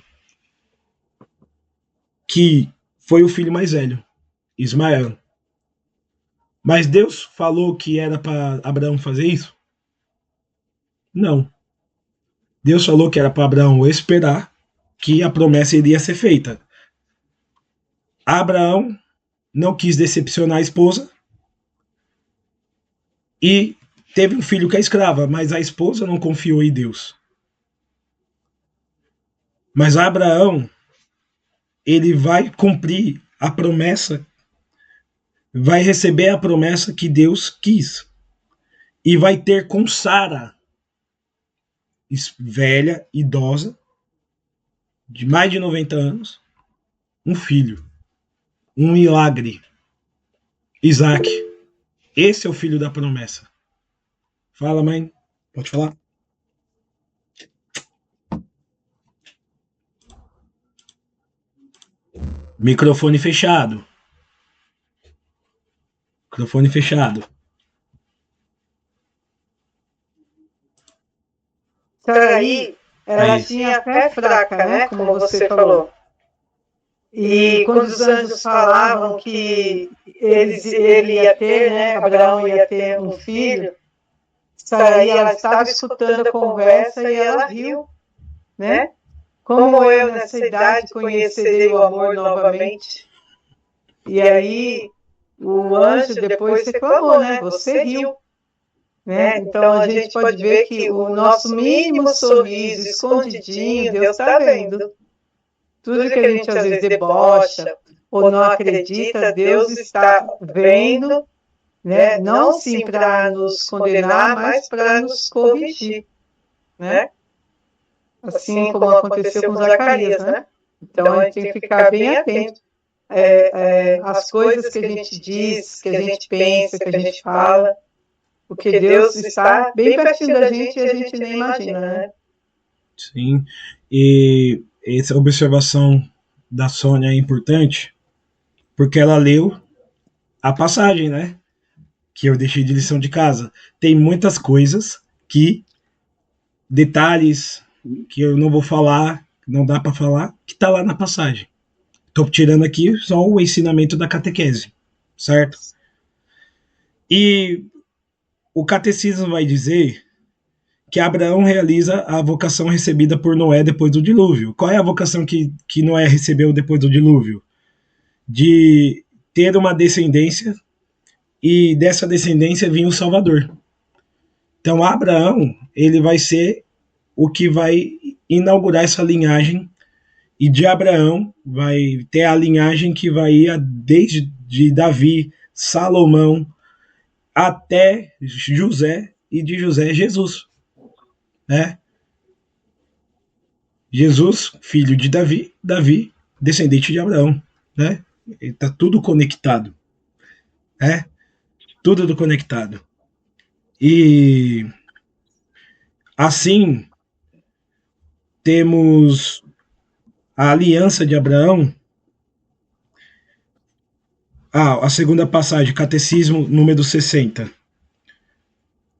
que foi o filho mais velho, Ismael. Mas Deus falou que era para Abraão fazer isso? Não. Deus falou que era para Abraão esperar que a promessa iria ser feita. Abraão não quis decepcionar a esposa e teve um filho com a escrava, mas a esposa não confiou em Deus. Mas Abraão, ele vai cumprir a promessa, vai receber a promessa que Deus quis. E vai ter com Sara, velha, idosa, de mais de 90 anos, um filho. Um milagre. Isaac. Esse é o filho da promessa. Fala, mãe. Pode falar? Microfone fechado. Microfone fechado. Aí, ela tinha fé fraca, né? Como você falou. E quando os anjos falavam que ele ia ter, né? Abraão ia ter um filho, Sarai, ela estava escutando a conversa e ela riu, né? Como eu nessa idade conhecerei o amor novamente? E aí o anjo depois reclamou, né? Você riu. né? Então a gente pode ver que o nosso mínimo sorriso, escondidinho, Deus está vendo. Tudo que a gente às vezes debocha ou não acredita, Deus está vendo, né? Não sim para nos condenar, mas para nos corrigir, né? Assim como aconteceu com Zacarias, né? Então a gente tem que ficar bem atento às coisas que a gente diz, que a gente pensa, que a gente fala, porque Deus está bem pertinho da gente e a gente nem imagina, né? Sim, e essa observação da Sônia é importante, porque ela leu a passagem, né? Que eu deixei de lição de casa. Tem muitas coisas detalhes que eu não vou falar, não dá para falar, que tá lá na passagem. Tô tirando aqui só o ensinamento da catequese, certo? E o catecismo vai dizer que Abraão realiza a vocação recebida por Noé depois do dilúvio. Qual é a vocação que Noé recebeu depois do dilúvio? De ter uma descendência e dessa descendência vinha o Salvador. Então Abraão, ele vai ser o que vai inaugurar essa linhagem, e de Abraão vai ter a linhagem que vai ir desde Davi, Salomão, até José, e de José Jesus, né? Jesus, filho de Davi, Davi, descendente de Abraão, né? Está tudo conectado, né? Tudo conectado. E assim temos a aliança de Abraão. A segunda passagem, Catecismo número 60.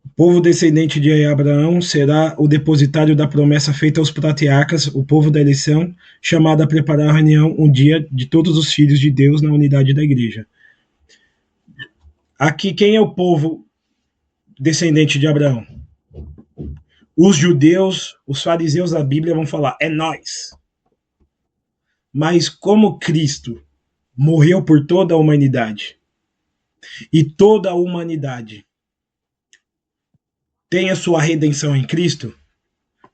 O povo descendente de Abraão será o depositário da promessa feita aos patriarcas, o povo da eleição, chamado a preparar a reunião um dia de todos os filhos de Deus na unidade da igreja. Aqui, quem é o povo descendente de Abraão? Os judeus, os fariseus da Bíblia vão falar, é nós. Mas como Cristo morreu por toda a humanidade, e toda a humanidade tem a sua redenção em Cristo,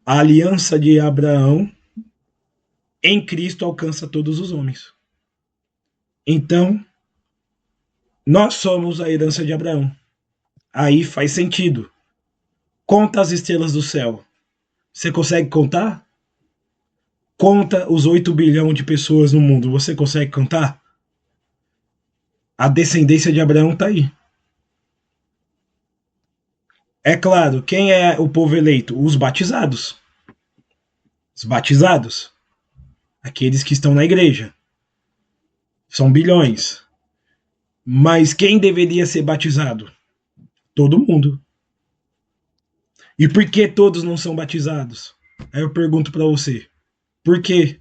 a aliança de Abraão em Cristo alcança todos os homens. Então, nós somos a herança de Abraão. Aí faz sentido. Conta as estrelas do céu. Você consegue contar? Conta os 8 bilhões de pessoas no mundo. Você consegue contar? A descendência de Abraão está aí. É claro, quem é o povo eleito? Os batizados. Os batizados. Aqueles que estão na igreja. São bilhões. Mas quem deveria ser batizado? Todo mundo. E por que todos não são batizados? Aí eu pergunto para você. Por quê?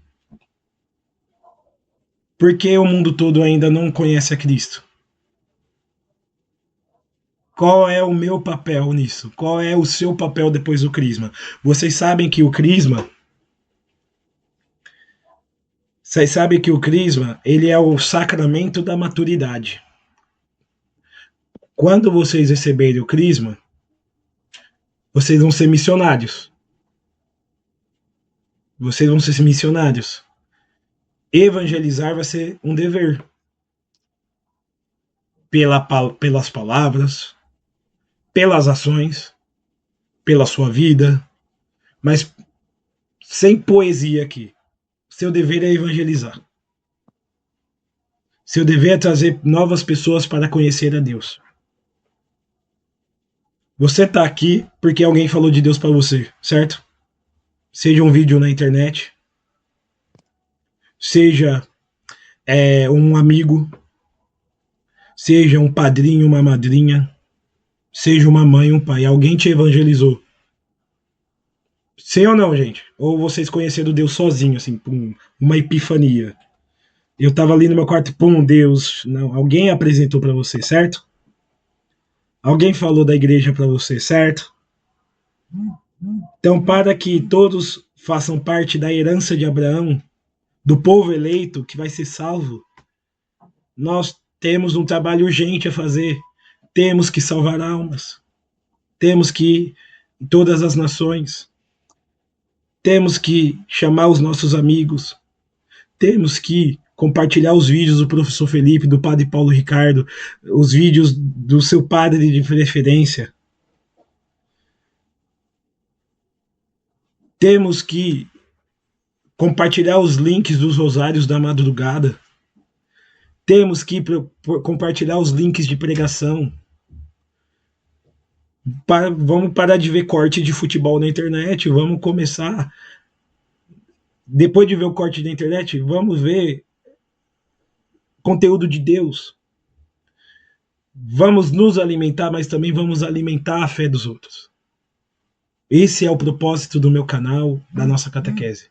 Por que o mundo todo ainda não conhece a Cristo? Qual é o meu papel nisso? Qual é o seu papel depois do crisma? Vocês sabem que o crisma, ele é o sacramento da maturidade. Quando vocês receberem o crisma, vocês vão ser missionários. Vocês vão ser missionários. Evangelizar vai ser um dever. Pelas palavras, pelas ações, pela sua vida, mas sem poesia aqui. Seu dever é evangelizar. Seu dever é trazer novas pessoas para conhecer a Deus. Você está aqui porque alguém falou de Deus para você, certo? Seja um vídeo na internet, seja um amigo, seja um padrinho, uma madrinha, seja uma mãe, um pai, alguém te evangelizou. Sim ou não, gente? Ou vocês conheceram Deus sozinho, assim, pum, uma epifania. Eu tava ali no meu quarto, pum, Deus. Não, alguém apresentou para você, certo? Alguém falou da igreja para você, certo? Então, para que todos façam parte da herança de Abraão, do povo eleito que vai ser salvo, nós temos um trabalho urgente a fazer. Temos que salvar almas. temos que ir em todas as nações, temos que chamar os nossos amigos, temos que compartilhar os vídeos do professor Felipe, do padre Paulo Ricardo, os vídeos do seu padre de preferência. Temos que compartilhar os links dos rosários da madrugada. Temos que compartilhar os links de pregação. Vamos parar de ver corte de futebol na internet. Vamos começar. Depois de ver o corte da internet, vamos ver conteúdo de Deus. Vamos nos alimentar, mas também vamos alimentar a fé dos outros. Esse é o propósito do meu canal, da nossa catequese.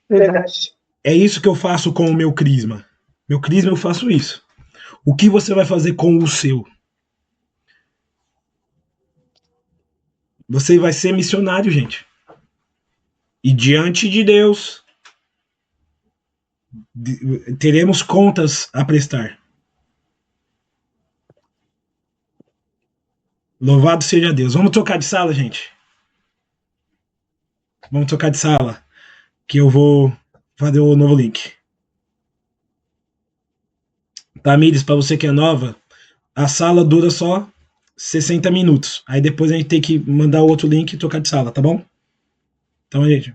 Verdade. É isso que eu faço com o meu crisma. Meu crisma eu faço isso. O que você vai fazer com o seu? Você vai ser missionário, gente. E diante de Deus, teremos contas a prestar. Louvado seja Deus. Vamos trocar de sala, gente? Vamos trocar de sala, que eu vou fazer o novo link. Tamires, para você que é nova, a sala dura só 60 minutos. Aí depois a gente tem que mandar o outro link e trocar de sala, tá bom? Então, gente.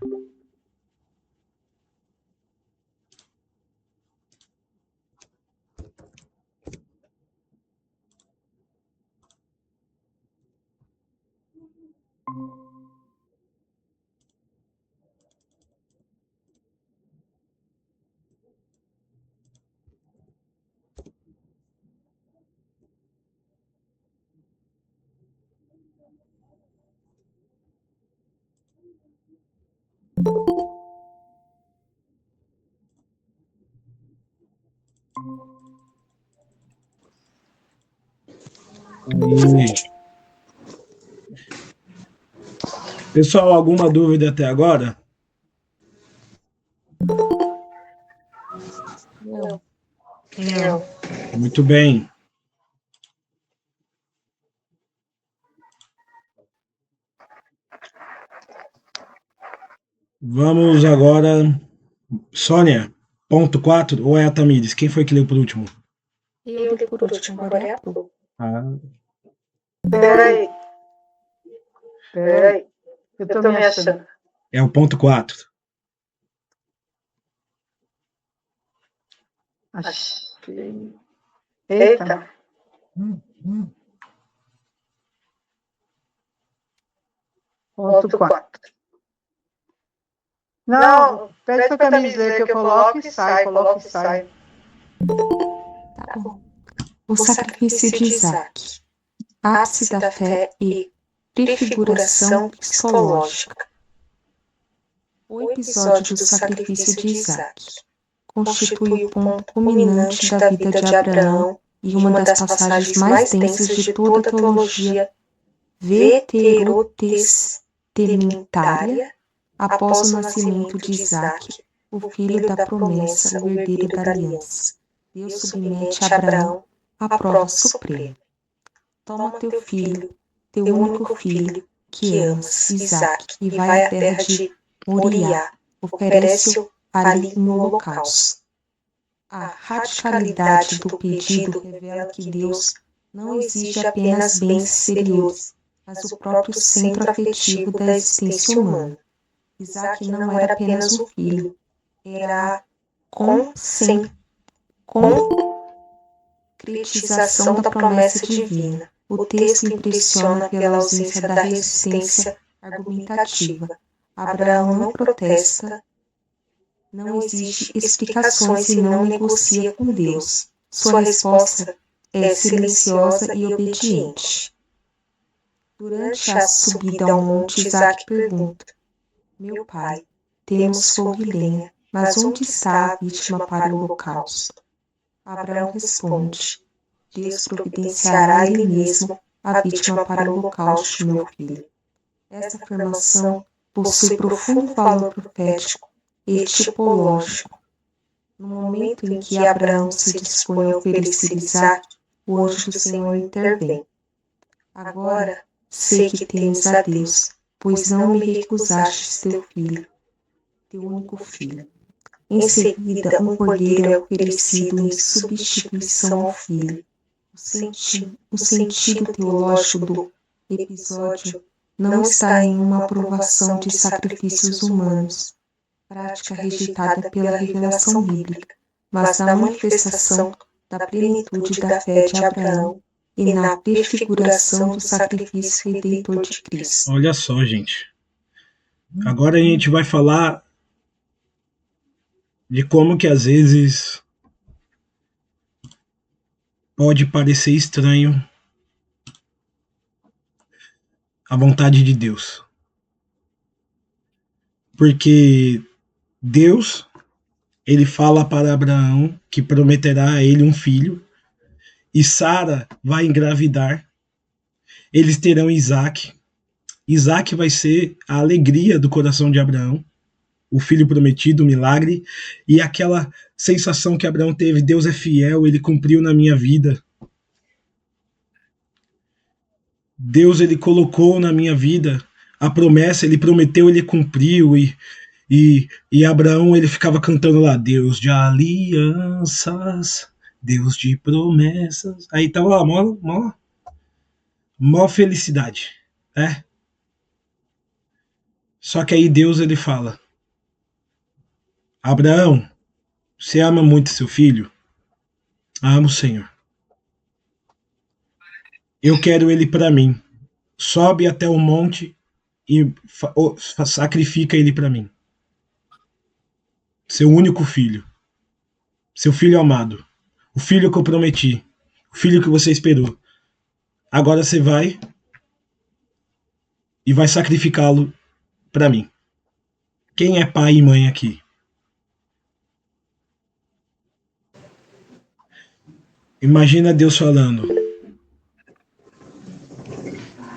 Pessoal, alguma dúvida até agora? Não. Muito bem. Vamos agora. Sônia, ponto 4 ou é a Tamires? Quem foi que leu por último? Eu li por último, agora é a Tu. Peraí. Eu tô me achando. É o ponto 4. Achei. Eita. Ponto 4. Não, pede pra Tamires ler que eu coloco e sai, coloco e sai. Tá bom. O sacrifício de Isaac, ápice da fé e prefiguração psicológica. O episódio do sacrifício de Isaac constitui o ponto culminante da vida de Abraão e uma das passagens mais densas de toda a teologia veterotestamentária após o nascimento de Isaac, o filho da promessa, o herdeiro da aliança. Deus submete a Abraão à prova suprema. Toma teu filho, teu único filho, que amas, Isaac, e vai à terra de Moriá, oferece-o ali no holocausto. A radicalidade do pedido revela que Deus não exige apenas bens exteriores, mas o próprio centro afetivo da existência humana. Isaac não era apenas um filho, era a concretização da promessa divina. O texto impressiona pela ausência da resistência argumentativa. Abraão não protesta, não exige explicações e não negocia com Deus. Sua resposta é silenciosa e obediente. Durante a subida ao monte, Isaac pergunta: meu pai, temos fogo e lenha, mas onde está a vítima para o holocausto? Abraão responde: Deus providenciará ele mesmo a vítima para o holocausto, meu filho. Esta afirmação possui profundo valor profético e tipológico. No momento em que Abraão se dispõe a oferecer Isaac, o anjo do Senhor intervém. Agora sei que temes a Deus, pois não me recusastes teu filho, teu único filho. Em seguida, um cordeiro é oferecido em substituição ao filho. O sentido teológico do episódio não está em uma aprovação de sacrifícios humanos, prática rejeitada pela revelação bíblica, mas na manifestação da plenitude da fé de Abraão e na prefiguração do sacrifício redentor de Cristo. Olha só, gente. Agora a gente vai falar de como que às vezes pode parecer estranho a vontade de Deus. Porque Deus, ele fala para Abraão que prometerá a ele um filho, e Sara vai engravidar, eles terão Isaac. Isaac vai ser a alegria do coração de Abraão, o filho prometido, o milagre, e aquela sensação que Abraão teve, Deus é fiel, ele cumpriu na minha vida. Deus, ele colocou na minha vida a promessa, ele prometeu, ele cumpriu, e Abraão, ele ficava cantando lá, Deus de alianças, Deus de promessas. Aí tava lá, mó felicidade, né? Só que aí Deus, ele fala, Abraão, você ama muito seu filho? Amo, Senhor. Eu quero ele para mim. Sobe até o monte e sacrifica ele para mim. Seu único filho. Seu filho amado. O filho que eu prometi. O filho que você esperou. Agora você vai e vai sacrificá-lo para mim. Quem é pai e mãe aqui? Imagina Deus falando.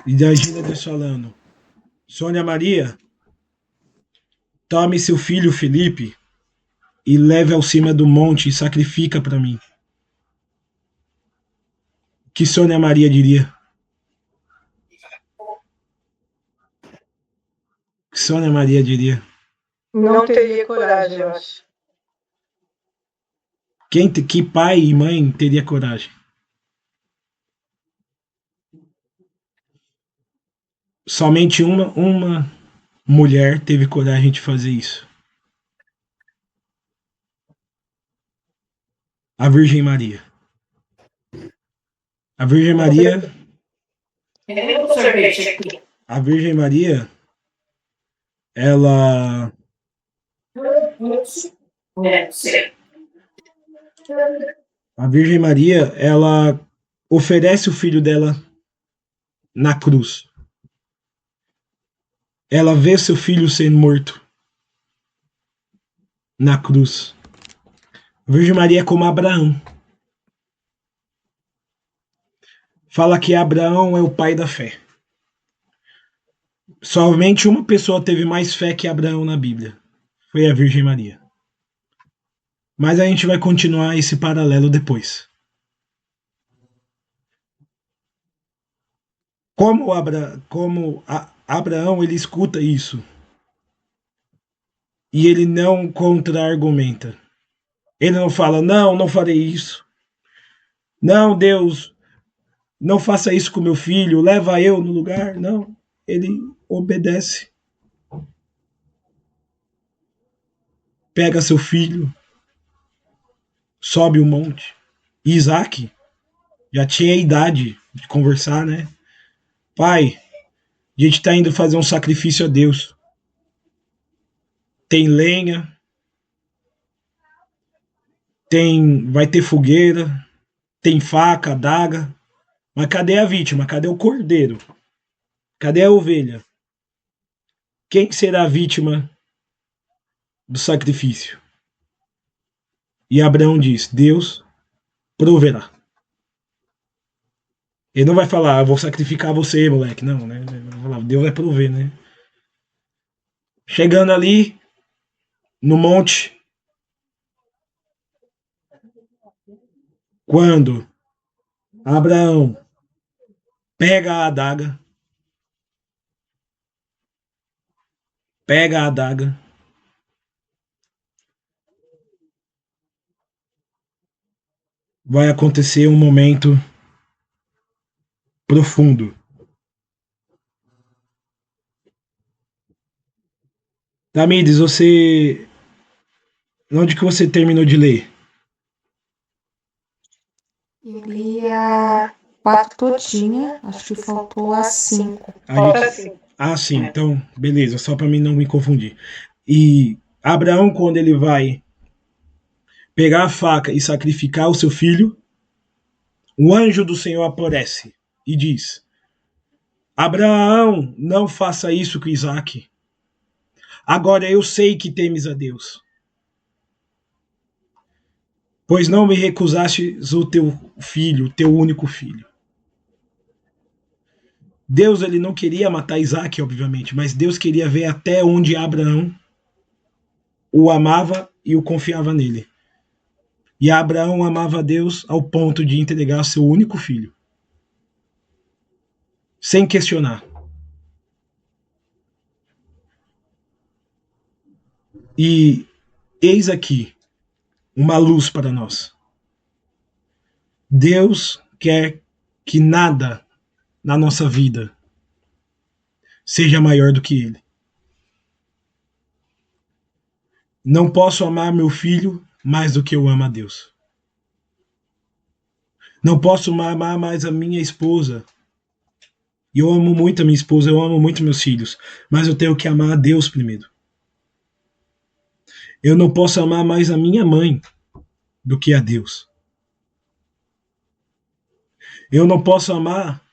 Imagina Deus falando. Sônia Maria, tome seu filho Felipe e leve ao cima do monte e sacrifica para mim. O que Sônia Maria diria? O que Sônia Maria diria? Não teria coragem, eu acho. Que pai e mãe teria coragem? Somente uma mulher teve coragem de fazer isso. A Virgem Maria. A Virgem Maria. A Virgem Maria, ela. A Virgem Maria, ela oferece o filho dela na cruz. Ela vê seu filho sendo morto na cruz. A Virgem Maria é como Abraão. Fala que Abraão é o pai da fé. Somente uma pessoa teve mais fé que Abraão na Bíblia. Foi a Virgem Maria. Mas a gente vai continuar esse paralelo depois. Como Abraão, ele escuta isso. E ele não contra-argumenta. Ele não fala, não farei isso. Não, Deus, não faça isso com meu filho, leva eu no lugar. Não, ele obedece. Pega seu filho, sobe o monte. Isaac já tinha idade de conversar, né? Pai, a gente está indo fazer um sacrifício a Deus. Tem lenha, vai ter fogueira, tem faca, adaga. Mas cadê a vítima? Cadê o cordeiro? Cadê a ovelha? Quem será a vítima do sacrifício? E Abraão diz, Deus proverá. Ele não vai falar, vou sacrificar você, moleque. Não, né? Deus vai prover, né? Chegando ali, no monte, quando Abraão pega a adaga, pega a adaga, vai acontecer um momento profundo. Tamires, você. Onde que você terminou de ler? Eu li a 4 todinha, acho que faltou a 5. Falta 5. Sim, então, beleza, só para mim não me confundir. E Abraão, quando ele vai pegar a faca e sacrificar o seu filho, o anjo do Senhor aparece e diz: Abraão, não faça isso com Isaac. Agora eu sei que temes a Deus, pois não me recusastes o teu filho, teu único filho. Deus, ele não queria matar Isaac, obviamente, mas Deus queria ver até onde Abraão o amava e o confiava nele. E Abraão amava a Deus ao ponto de entregar seu único filho, sem questionar. E eis aqui uma luz para nós. Deus quer que nada na nossa vida seja maior do que Ele. Não posso amar meu filho mais do que eu amo a Deus. Não posso amar mais a minha esposa. E eu amo muito a minha esposa, eu amo muito meus filhos, mas eu tenho que amar a Deus primeiro. Eu não posso amar mais a minha mãe do que a Deus. Eu não posso amar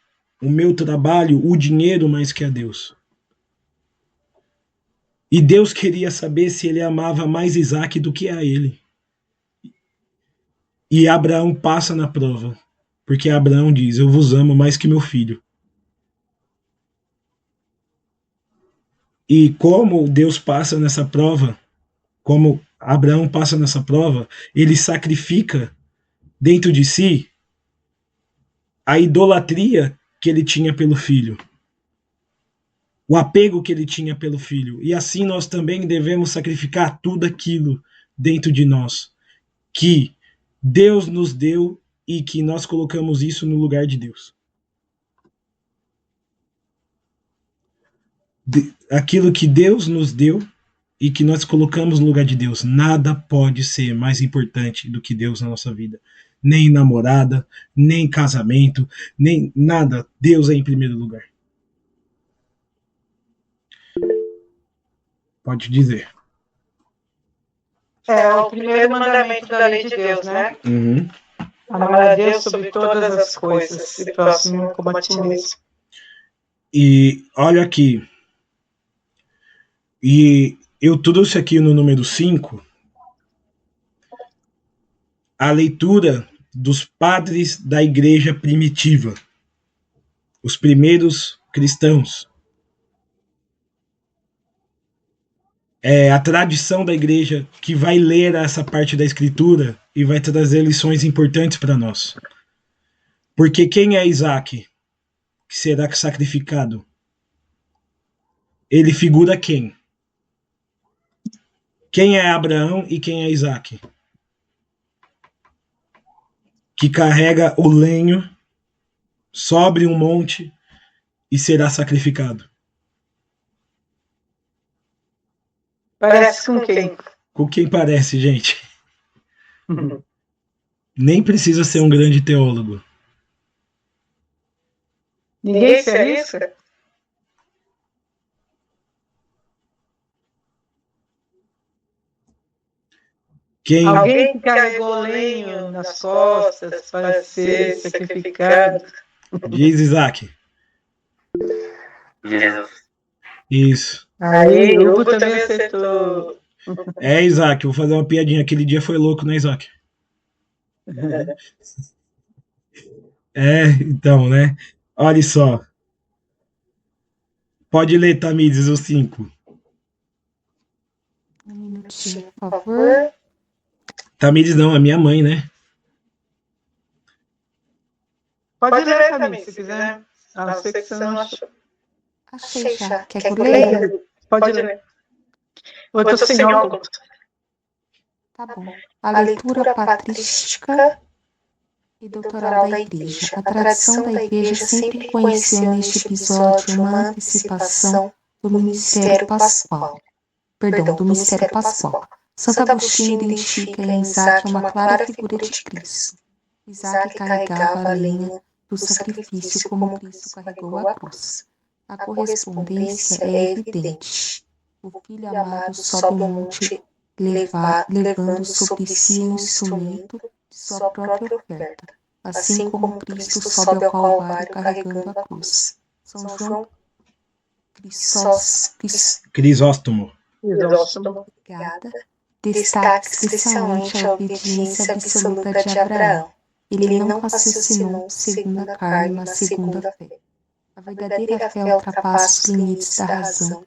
o meu trabalho, o dinheiro mais que a Deus. E Deus queria saber se ele amava mais Isaac do que a ele. E Abraão passa na prova, porque Abraão diz: eu vos amo mais que meu filho. E como Deus passa nessa prova, como Abraão passa nessa prova, ele sacrifica dentro de si a idolatria que ele tinha pelo filho, o apego que ele tinha pelo filho. E assim nós também devemos sacrificar tudo aquilo dentro de nós que Deus nos deu e que nós colocamos isso no lugar de Deus. Aquilo que Deus nos deu e que nós colocamos no lugar de Deus. Nada pode ser mais importante do que Deus na nossa vida. Nem namorada, nem casamento, nem nada. Deus é em primeiro lugar. Pode dizer. É o primeiro mandamento da lei de Deus, né? Uhum. Amar a Deus sobre todas as coisas e próximo como a ti mesmo. E olha aqui. E eu trouxe aqui no número 5 a leitura dos padres da igreja primitiva, os primeiros cristãos. É a tradição da igreja que vai ler essa parte da escritura e vai trazer lições importantes para nós. Porque quem é Isaac que será sacrificado? Ele figura quem? Quem é Abraão e quem é Isaac? Que carrega o lenho, sobe um monte e será sacrificado. Parece com quem? Com quem parece, gente? Nem precisa ser um grande teólogo. Ninguém se arrisca? Quem? Alguém que carregou lenho nas costas para ser sacrificado. Diz Isaac. Jesus. Isso. Aí, Hugo também acertou. É, Isaac, vou fazer uma piadinha. Aquele dia foi louco, né, Isaac? É, então, né? Olha só. Pode ler, Tamires, o 5. Um minutinho, por favor. Tamires não, a minha mãe, né? Pode ler também, se quiser. A não ser que você não achou. Achei já. Quer que Quer eu que eu leia? leia? Pode ler. Eu tô sem óculos. Tá bom. A leitura patrística e doutoral da Igreja. A tradição da Igreja sempre reconheceu neste episódio uma antecipação do ministério pascual. Do mistério pascual. Santo Agostinho identifica em Isaac uma clara figura de Cristo. Isaac carregava a lenha do sacrifício como Cristo carregou a cruz. A correspondência é evidente. O Filho amado sobe o monte levando sobre si o instrumento de sua própria oferta, assim como Cristo sobe ao Calvário carregando a cruz. São João Crisóstomo. Obrigada. Destaca especialmente a obediência absoluta de Abraão. Ele não raciocinou segundo a carne, mas segundo a fé. A verdadeira fé ultrapassa os limites da razão,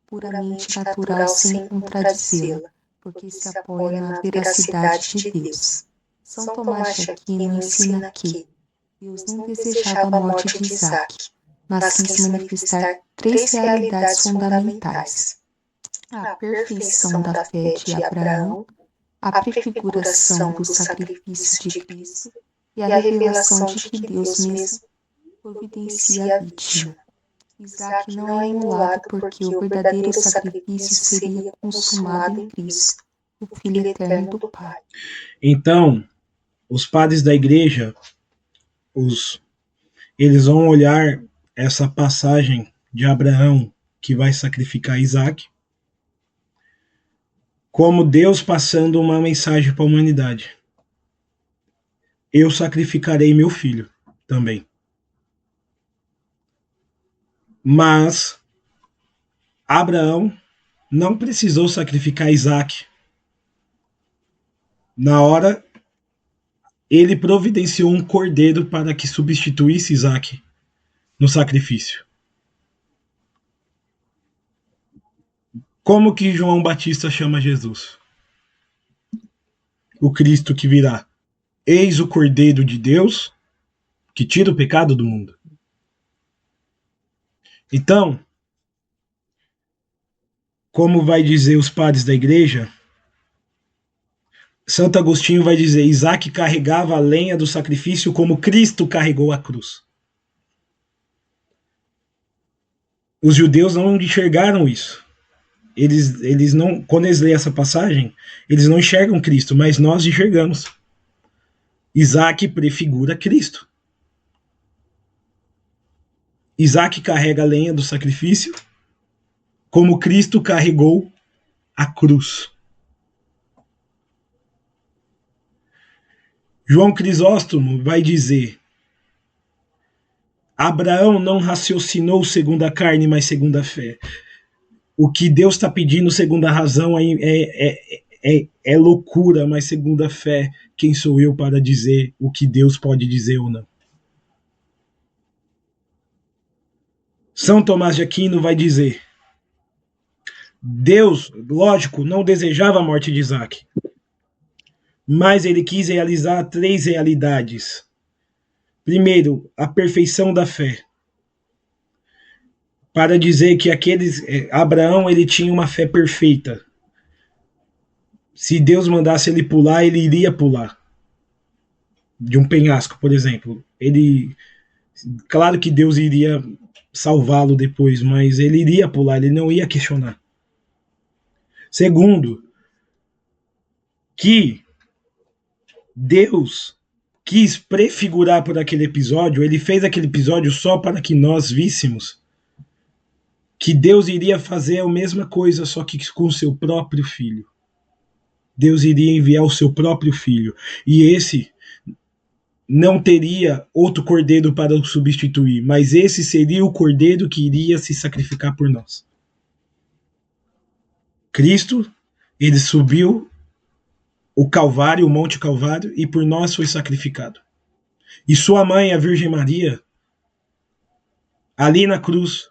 puramente natural sem contradizê-la, porque se apoia na veracidade de Deus. São Tomás de Aquino ensina que Deus não desejava a morte de Isaac, mas quis manifestar 3 realidades fundamentais: a perfeição da fé de Abraão, a prefiguração do sacrifício de Cristo e a revelação de que Deus mesmo providencia a vítima. Isaac não é imolado porque o verdadeiro sacrifício seria consumado em Cristo, o Filho eterno do Pai. Então, os padres da igreja, eles vão olhar essa passagem de Abraão que vai sacrificar Isaac como Deus passando uma mensagem para a humanidade. Eu sacrificarei meu filho também. Mas Abraão não precisou sacrificar Isaac. Na hora, ele providenciou um cordeiro para que substituísse Isaac no sacrifício. Como que João Batista chama Jesus? O Cristo que virá. Eis o Cordeiro de Deus que tira o pecado do mundo. Então, como vai dizer os padres da igreja, Santo Agostinho vai dizer: Isaac carregava a lenha do sacrifício como Cristo carregou a cruz. Os judeus não enxergaram isso. Eles não, quando eles leem essa passagem, eles não enxergam Cristo, mas nós enxergamos. Isaac prefigura Cristo. Isaac carrega a lenha do sacrifício como Cristo carregou a cruz. João Crisóstomo vai dizer: Abraão não raciocinou segundo a carne, mas segundo a fé. O que Deus está pedindo segundo a razão é loucura, mas segundo a fé, quem sou eu para dizer o que Deus pode dizer ou não? São Tomás de Aquino vai dizer: Deus, lógico, não desejava a morte de Isaac, mas ele quis realizar 3 realidades. Primeiro, a perfeição da fé. Para dizer que Abraão ele tinha uma fé perfeita. Se Deus mandasse ele pular, ele iria pular. De um penhasco, por exemplo. Claro que Deus iria salvá-lo depois, mas ele iria pular, ele não ia questionar. Segundo, que Deus quis prefigurar por aquele episódio, ele fez aquele episódio só para que nós víssemos que Deus iria fazer a mesma coisa, só que com o seu próprio filho. Deus iria enviar o seu próprio filho. E esse não teria outro cordeiro para o substituir, mas esse seria o cordeiro que iria se sacrificar por nós. Cristo, ele subiu o Calvário, o Monte Calvário, e por nós foi sacrificado. E sua mãe, a Virgem Maria, ali na cruz,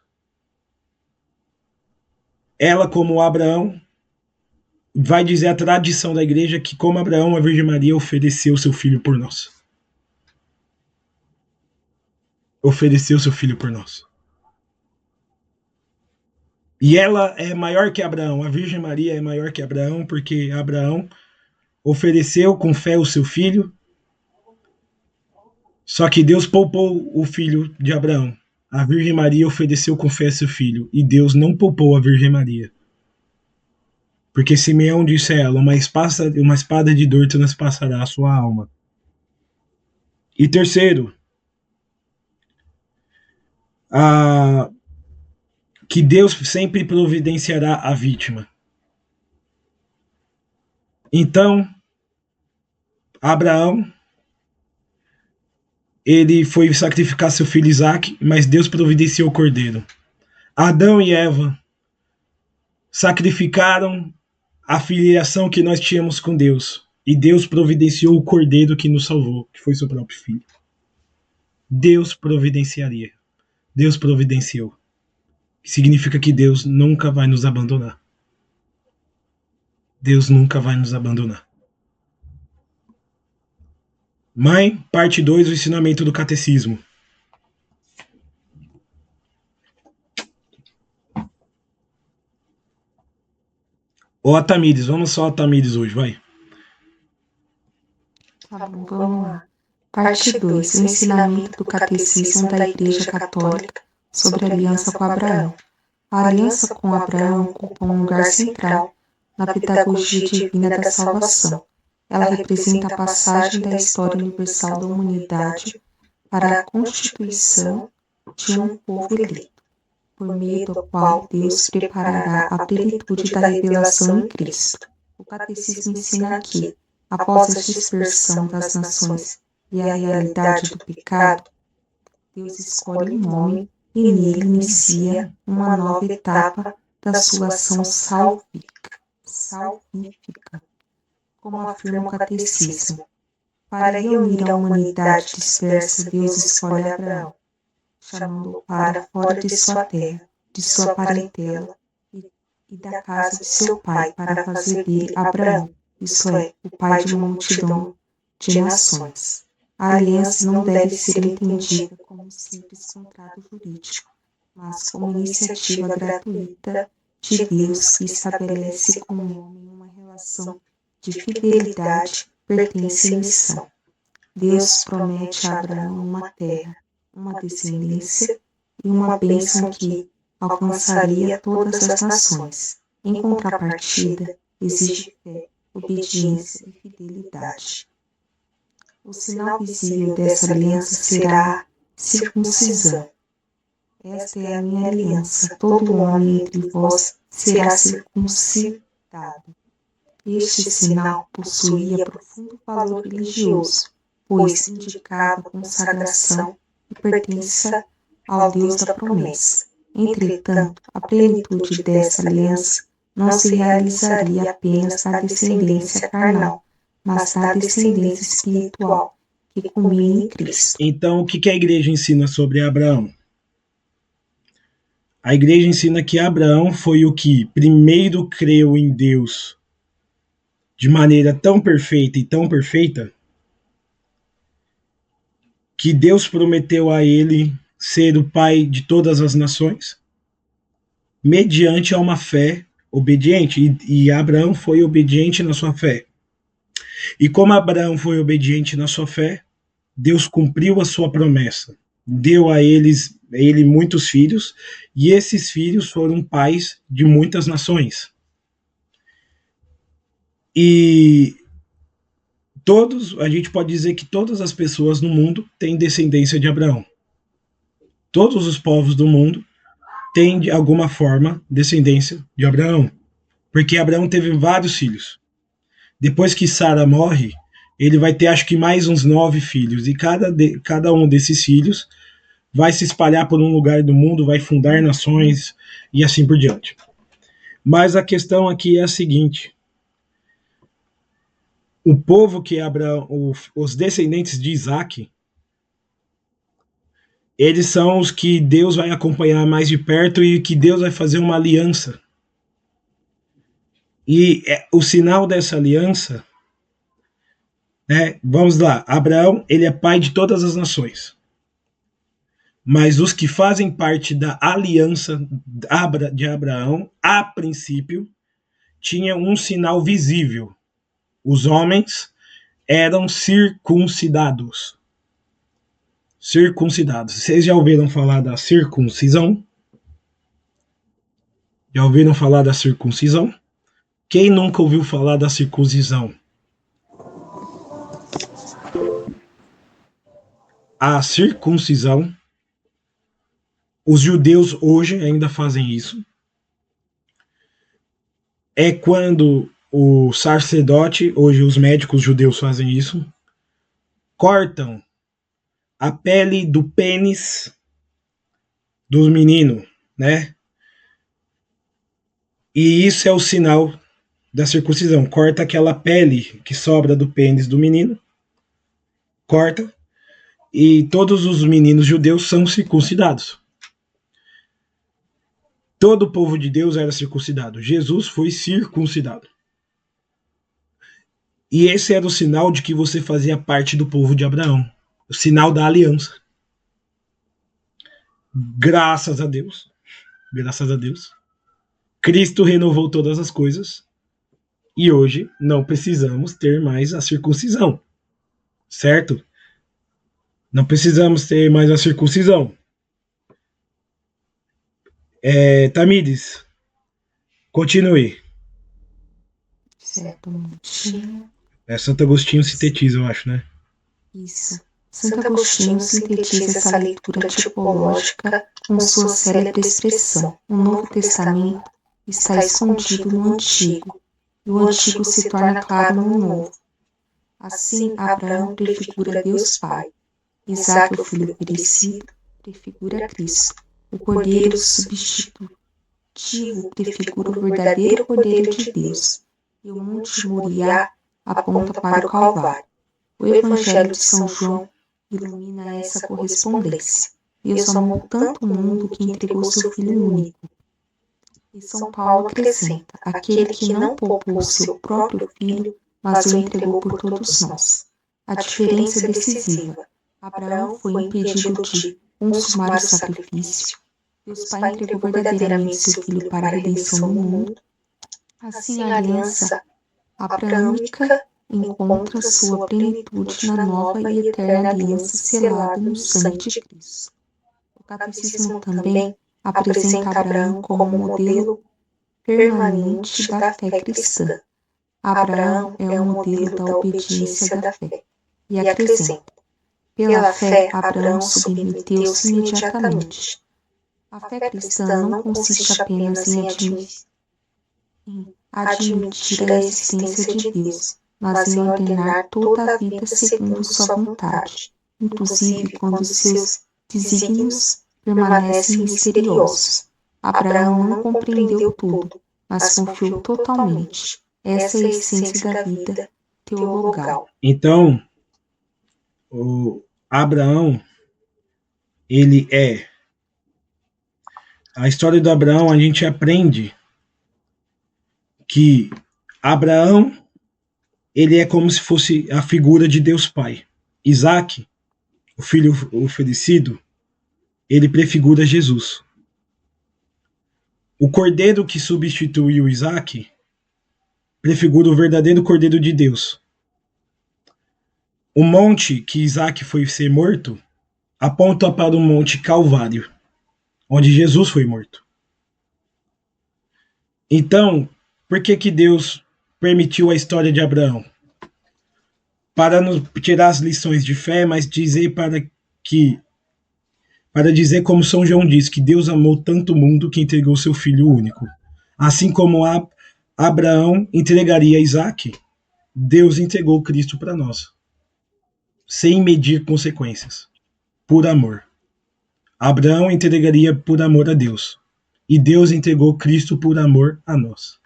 ela, como Abraão, vai dizer a tradição da igreja que, como Abraão, a Virgem Maria ofereceu seu filho por nós. ofereceu seu filho por nós. E ela é maior que Abraão, a Virgem Maria é maior que Abraão, porque Abraão ofereceu com fé o seu filho, só que Deus poupou o filho de Abraão. A Virgem Maria ofereceu com fé seu filho, e Deus não poupou a Virgem Maria. Porque Simeão disse a ela, uma espada de dor transpassará a sua alma. E terceiro, que Deus sempre providenciará a vítima. Então, Abraão, ele foi sacrificar seu filho Isaque, mas Deus providenciou o cordeiro. Adão e Eva sacrificaram a filiação que nós tínhamos com Deus, e Deus providenciou o cordeiro que nos salvou, que foi seu próprio filho. Deus providenciaria. Deus providenciou. Significa que Deus nunca vai nos abandonar. Deus nunca vai nos abandonar. Mãe, parte 2, o ensinamento do catecismo. Ó, Tamires, vamos só a Tamires hoje, vai. Tá bom, vamos lá. Parte 2, o ensinamento do catecismo da Igreja Católica sobre a aliança com Abraão. A aliança com Abraão ocupa um lugar central na pedagogia divina da salvação. Ela representa a passagem da história universal da humanidade para a constituição de um povo eleito, por meio do qual Deus preparará a plenitude da revelação em Cristo. O catecismo ensina que, após a dispersão das nações e a realidade do pecado, Deus escolhe um homem e nele inicia uma nova etapa da sua ação salvífica, como afirma o catecismo. Para reunir a humanidade dispersa, Deus escolhe Abraão, chamando-o para fora de sua terra, de sua parentela e da casa de seu pai, para fazer dele Abraão, isto é, o pai de uma multidão de nações. A aliança não deve ser entendida como um simples contrato jurídico, mas como iniciativa gratuita de Deus que estabelece com o homem uma relação de fidelidade, pertença e missão. Deus promete a Abraão uma terra, uma descendência e uma bênção que alcançaria todas as nações. Em contrapartida, exige fé, obediência e fidelidade. O sinal visível dessa aliança será a circuncisão. Esta é a minha aliança, todo homem entre vós será circuncidado. Este sinal possuía profundo valor religioso, pois indicava consagração e pertença ao Deus da promessa. Entretanto, a plenitude dessa aliança não se realizaria apenas na descendência carnal, mas na descendência espiritual, que culmina em Cristo. Então, o que a igreja ensina sobre Abraão? A igreja ensina que Abraão foi o que primeiro creu em Deus de maneira tão perfeita e tão perfeita que Deus prometeu a ele ser o pai de todas as nações mediante a uma fé obediente, e Abraão foi obediente na sua fé. E como Abraão foi obediente na sua fé, Deus cumpriu a sua promessa, deu a ele muitos filhos, e esses filhos foram pais de muitas nações. E a gente pode dizer que todas as pessoas no mundo têm descendência de Abraão. Todos os povos do mundo têm, de alguma forma, descendência de Abraão. Porque Abraão teve vários filhos. Depois que Sara morre, ele vai ter acho que mais uns 9 filhos. E cada um desses filhos vai se espalhar por um lugar do mundo, vai fundar nações e assim por diante. Mas a questão aqui é a seguinte: o povo que Abraão, os descendentes de Isaque, eles são os que Deus vai acompanhar mais de perto e que Deus vai fazer uma aliança. E o sinal dessa aliança, né, vamos lá, Abraão, ele é pai de todas as nações. Mas os que fazem parte da aliança de Abraão, a princípio, tinham um sinal visível. Os homens eram circuncidados. Circuncidados. Vocês já ouviram falar da circuncisão? Já ouviram falar da circuncisão? Quem nunca ouviu falar da circuncisão? A circuncisão, os judeus hoje ainda fazem isso. É quando o sacerdote, hoje os médicos judeus fazem isso, cortam a pele do pênis do menino, né? E isso é o sinal da circuncisão. Corta aquela pele que sobra do pênis do menino, corta, e todos os meninos judeus são circuncidados. Todo o povo de Deus era circuncidado. Jesus foi circuncidado. E esse era o sinal de que você fazia parte do povo de Abraão. O sinal da aliança. Graças a Deus. Graças a Deus. Cristo renovou todas as coisas. E hoje não precisamos ter mais a circuncisão. Certo? Não precisamos ter mais a circuncisão. Tamires, continue. Certo, Montinho. Santo Agostinho sintetiza, eu acho, né? Isso. Santo Agostinho sintetiza essa leitura tipológica com sua célebre expressão. O Novo Testamento está escondido no Antigo, e o Antigo se torna claro no Novo. Assim, Abraão prefigura Deus Pai. Isaac, o filho perecido, prefigura Cristo. O Cordeiro substitutivo prefigura o verdadeiro Cordeiro de Deus. E o Monte Moriá aponta para o Calvário. O Evangelho de São João ilumina essa correspondência. Deus amou tanto o mundo que entregou seu Filho único. E São Paulo acrescenta: aquele que não poupou seu próprio Filho, mas o entregou por todos nós. A diferença é decisiva. Abraão foi impedido de consumar o sacrifício. Deus Pai entregou verdadeiramente seu Filho para a redenção do mundo. Assim, a aliança abraâmica encontra sua plenitude na nova e eterna aliança selada no sangue de Cristo. O Catecismo também apresenta Abraão como modelo permanente da fé cristã. Abraão é o modelo da obediência da fé. E acrescenta: pela fé, Abraão submeteu-se imediatamente. A fé cristã não consiste apenas em admitir a existência de Deus, mas em ordenar toda a vida segundo sua vontade, inclusive quando seus desígnios permanecem misteriosos. Abraão não compreendeu tudo, mas confiou totalmente. Essa é a essência da vida teologal. Então, o Abraão, ele é... A história do Abraão, a gente aprende que Abraão, ele é como se fosse a figura de Deus Pai. Isaac, o filho oferecido, ele prefigura Jesus. O cordeiro que substituiu Isaac prefigura o verdadeiro cordeiro de Deus. O monte que Isaac foi ser morto aponta para o monte Calvário, onde Jesus foi morto. Então, por que Deus permitiu a história de Abraão? Para nos tirar as lições de fé, mas dizer para dizer como São João diz, que Deus amou tanto o mundo que entregou seu Filho único. Assim como Abraão entregaria Isaac, Deus entregou Cristo para nós, sem medir consequências, por amor. Abraão entregaria por amor a Deus, e Deus entregou Cristo por amor a nós,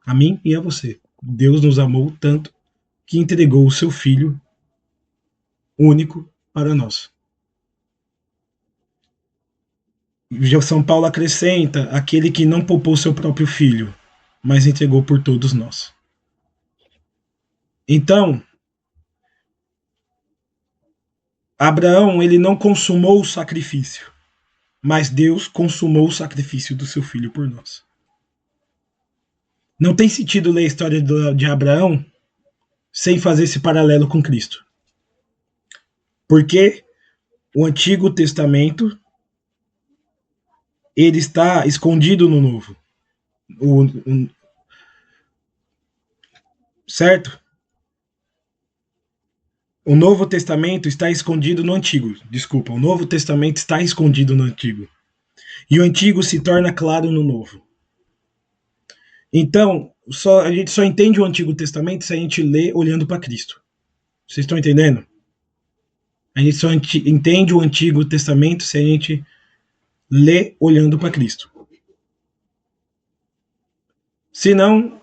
a mim e a você. Deus nos amou tanto que entregou o seu Filho único para nós. São Paulo acrescenta: aquele que não poupou seu próprio Filho, mas entregou por todos nós. Então, Abraão, ele não consumou o sacrifício, mas Deus consumou o sacrifício do seu filho por nós. Não tem sentido ler a história de Abraão sem fazer esse paralelo com Cristo. Porque o Antigo Testamento ele está escondido no Novo. Certo? O Novo Testamento está escondido no Antigo. Desculpa, o Novo Testamento está escondido no Antigo. E o Antigo se torna claro no Novo. Então, a gente só entende o Antigo Testamento se a gente lê olhando para Cristo. Vocês estão entendendo? A gente só entende o Antigo Testamento se a gente lê olhando para Cristo. Senão,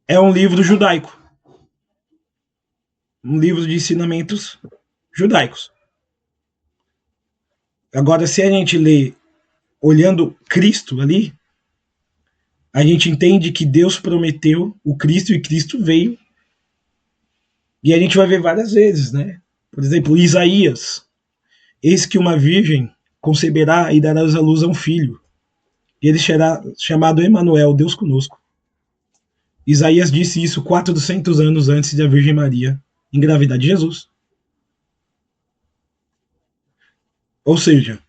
é um livro judaico. Um livro de ensinamentos judaicos. Agora, se a gente lê olhando Cristo ali, a gente entende que Deus prometeu o Cristo e Cristo veio. E a gente vai ver várias vezes, né? Por exemplo, Isaías. Eis que uma virgem conceberá e dará à luz a um filho. E ele será chamado Emanuel, Deus conosco. Isaías disse isso 400 anos antes de a Virgem Maria engravidar de Jesus. Ou seja,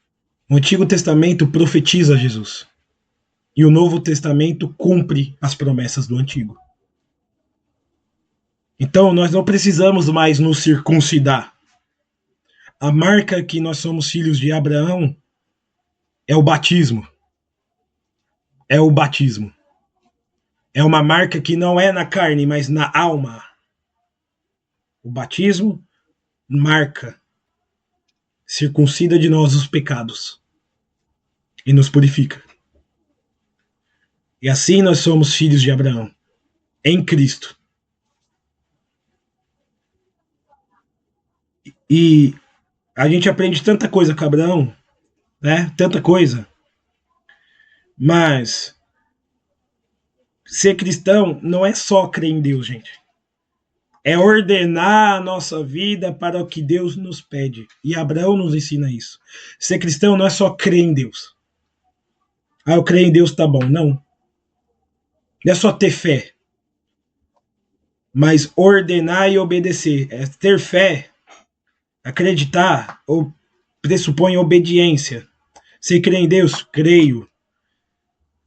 o Antigo Testamento profetiza Jesus. E o Novo Testamento cumpre as promessas do Antigo. Então, nós não precisamos mais nos circuncidar. A marca que nós somos filhos de Abraão é o batismo. É o batismo. É uma marca que não é na carne, mas na alma. O batismo marca, circuncida de nós os pecados e nos purifica. E assim nós somos filhos de Abraão, em Cristo. E a gente aprende tanta coisa com Abraão, né? Tanta coisa. Mas ser cristão não é só crer em Deus, gente. É ordenar a nossa vida para o que Deus nos pede. E Abraão nos ensina isso. Ser cristão não é só crer em Deus. Ah, eu creio em Deus, tá bom. Não. Não é só ter fé. Mas ordenar e obedecer. É ter fé, acreditar, ou pressupõe obediência. Você crê em Deus? Creio.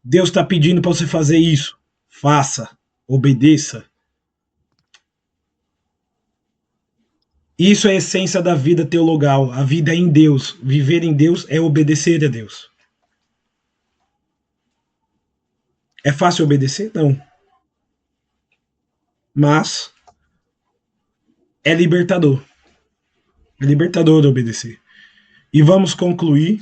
Deus está pedindo para você fazer isso. Faça. Obedeça. Isso é a essência da vida teologal. A vida é em Deus. Viver em Deus é obedecer a Deus. É fácil obedecer? Não. Mas é libertador. É libertador obedecer. E vamos concluir.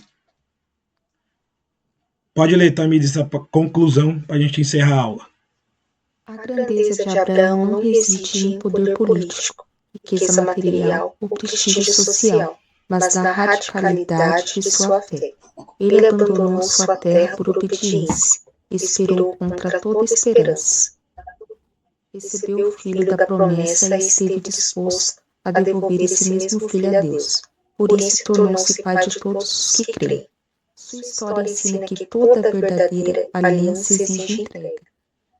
Pode ler, Tamires, essa conclusão para a gente encerrar a aula. A grandeza de Abraão não reside em poder político, riqueza material ou prestígio social, mas na radicalidade de sua fé. Ele abandonou sua terra por obediência, esperou contra toda esperança. Recebeu o filho da promessa e esteve disposto a devolver esse mesmo filho a Deus. Por isso tornou-se pai de todos os que creem. Sua história ensina que toda verdadeira aliança exige entrega.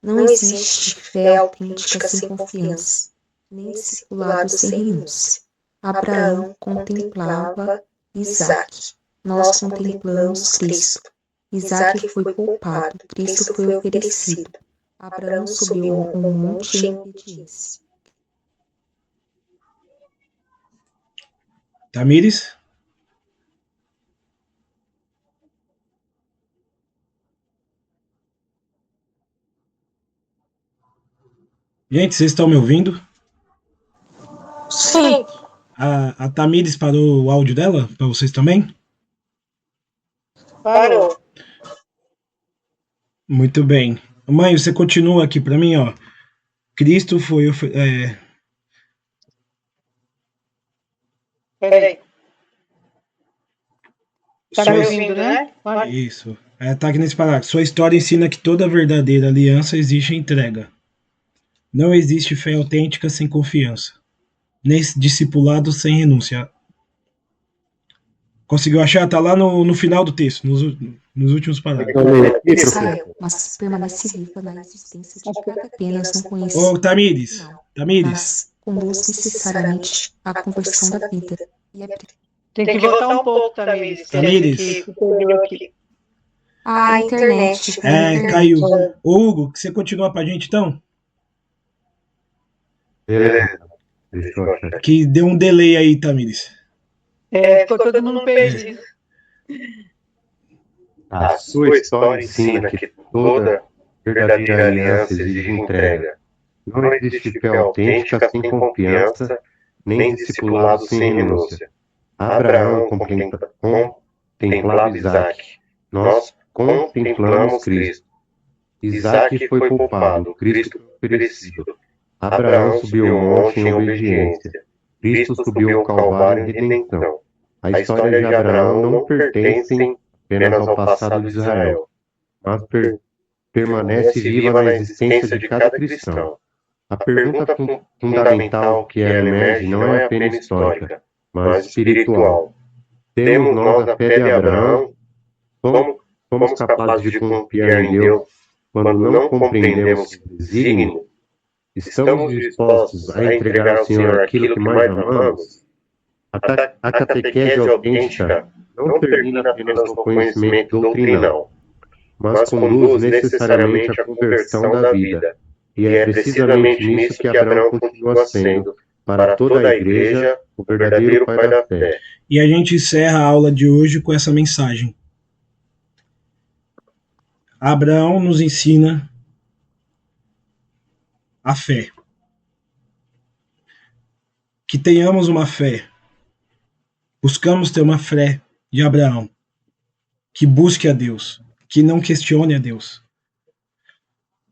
Não existe fé autêntica sem confiança, nem discipulado sem renúncia. Abraão contemplava Isaque. Nós contemplamos Cristo. Isaque foi poupado, Cristo foi oferecido. Abraão subiu a um monte em obediência. Tamires? Gente, vocês estão me ouvindo? Sim. A Tamires parou o áudio dela? Para vocês também? Parou. Muito bem. Mãe, você continua aqui para mim, ó. Cristo foi... Peraí. Tá me ouvindo, né? Isso. Tá aqui nesse parágrafo. Sua história ensina que toda verdadeira aliança exige entrega. Não existe fé autêntica sem confiança. nem discipulado sem renúncia. Conseguiu achar? Está lá no final do texto, nos últimos parágrafos. Israel, mas permanece viva na existência de que apenas não conhece. Ô, Tamires, Mas conduz necessariamente à conversão da vida. E é Tem que voltar um pouco, Tamires. Tamires. a internet. Caiu. Ô, Hugo, você continua pra gente então? Beleza. Deixa eu achar. Que deu um delay aí, Tamires. Ficou todo mundo perdido. A sua história ensina que toda verdadeira aliança exige entrega. Não existe fé autêntica sem confiança, nem discipulado sem renúncia. Abraão contemplava Isaac. Nós contemplamos Cristo. Isaac foi poupado, Cristo oferecido. Abraão subiu o monte em obediência. Cristo subiu ao Calvário em redenção. A história de Abraão não pertence apenas ao passado de Israel, mas permanece viva na existência de cada cristão. A pergunta fundamental que ela emerge não é apenas histórica, mas espiritual. Temos nós a fé de Abraão? Somos capazes de confiar em Deus quando não compreendemos seu desígnio? Estamos dispostos a entregar ao Senhor aquilo que mais amamos? A catequese autêntica não termina apenas no conhecimento doutrinal, mas conduz necessariamente à conversão da vida. E é precisamente nisso que Abraão continua sendo, para toda a Igreja, o verdadeiro pai da fé. E a gente encerra a aula de hoje com essa mensagem. Abraão nos ensina a fé. Que tenhamos uma fé. Buscamos ter uma fé de Abraão. Que busque a Deus. Que não questione a Deus.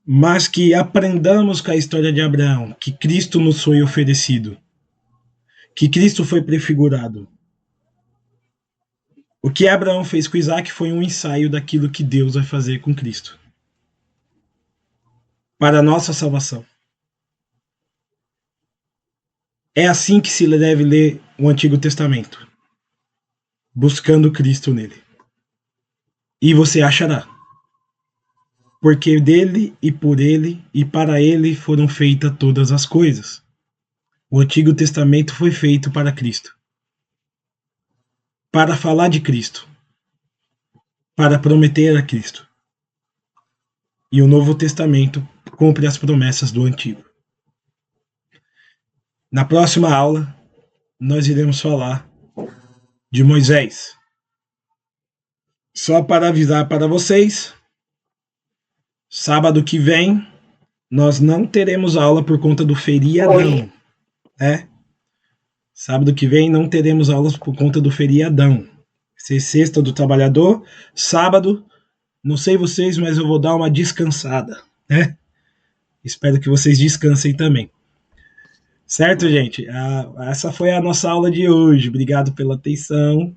Mas que aprendamos com a história de Abraão. Que Cristo nos foi oferecido. Que Cristo foi prefigurado. O que Abraão fez com Isaac foi um ensaio daquilo que Deus vai fazer com Cristo. Para a nossa salvação. É assim que se deve ler o Antigo Testamento. Buscando Cristo nele. E você achará. Porque dele e por ele e para ele foram feitas todas as coisas. O Antigo Testamento foi feito para Cristo. Para falar de Cristo. Para prometer a Cristo. E o Novo Testamento cumpre as promessas do Antigo. Na próxima aula, nós iremos falar de Moisés. Só para avisar para vocês, sábado que vem, nós não teremos aula por conta do feriadão. Sábado que vem não teremos aulas por conta do feriadão. Sexta do trabalhador, sábado, não sei vocês, mas eu vou dar uma descansada, né? Espero que vocês descansem também. Certo, gente? Essa foi a nossa aula de hoje. Obrigado pela atenção.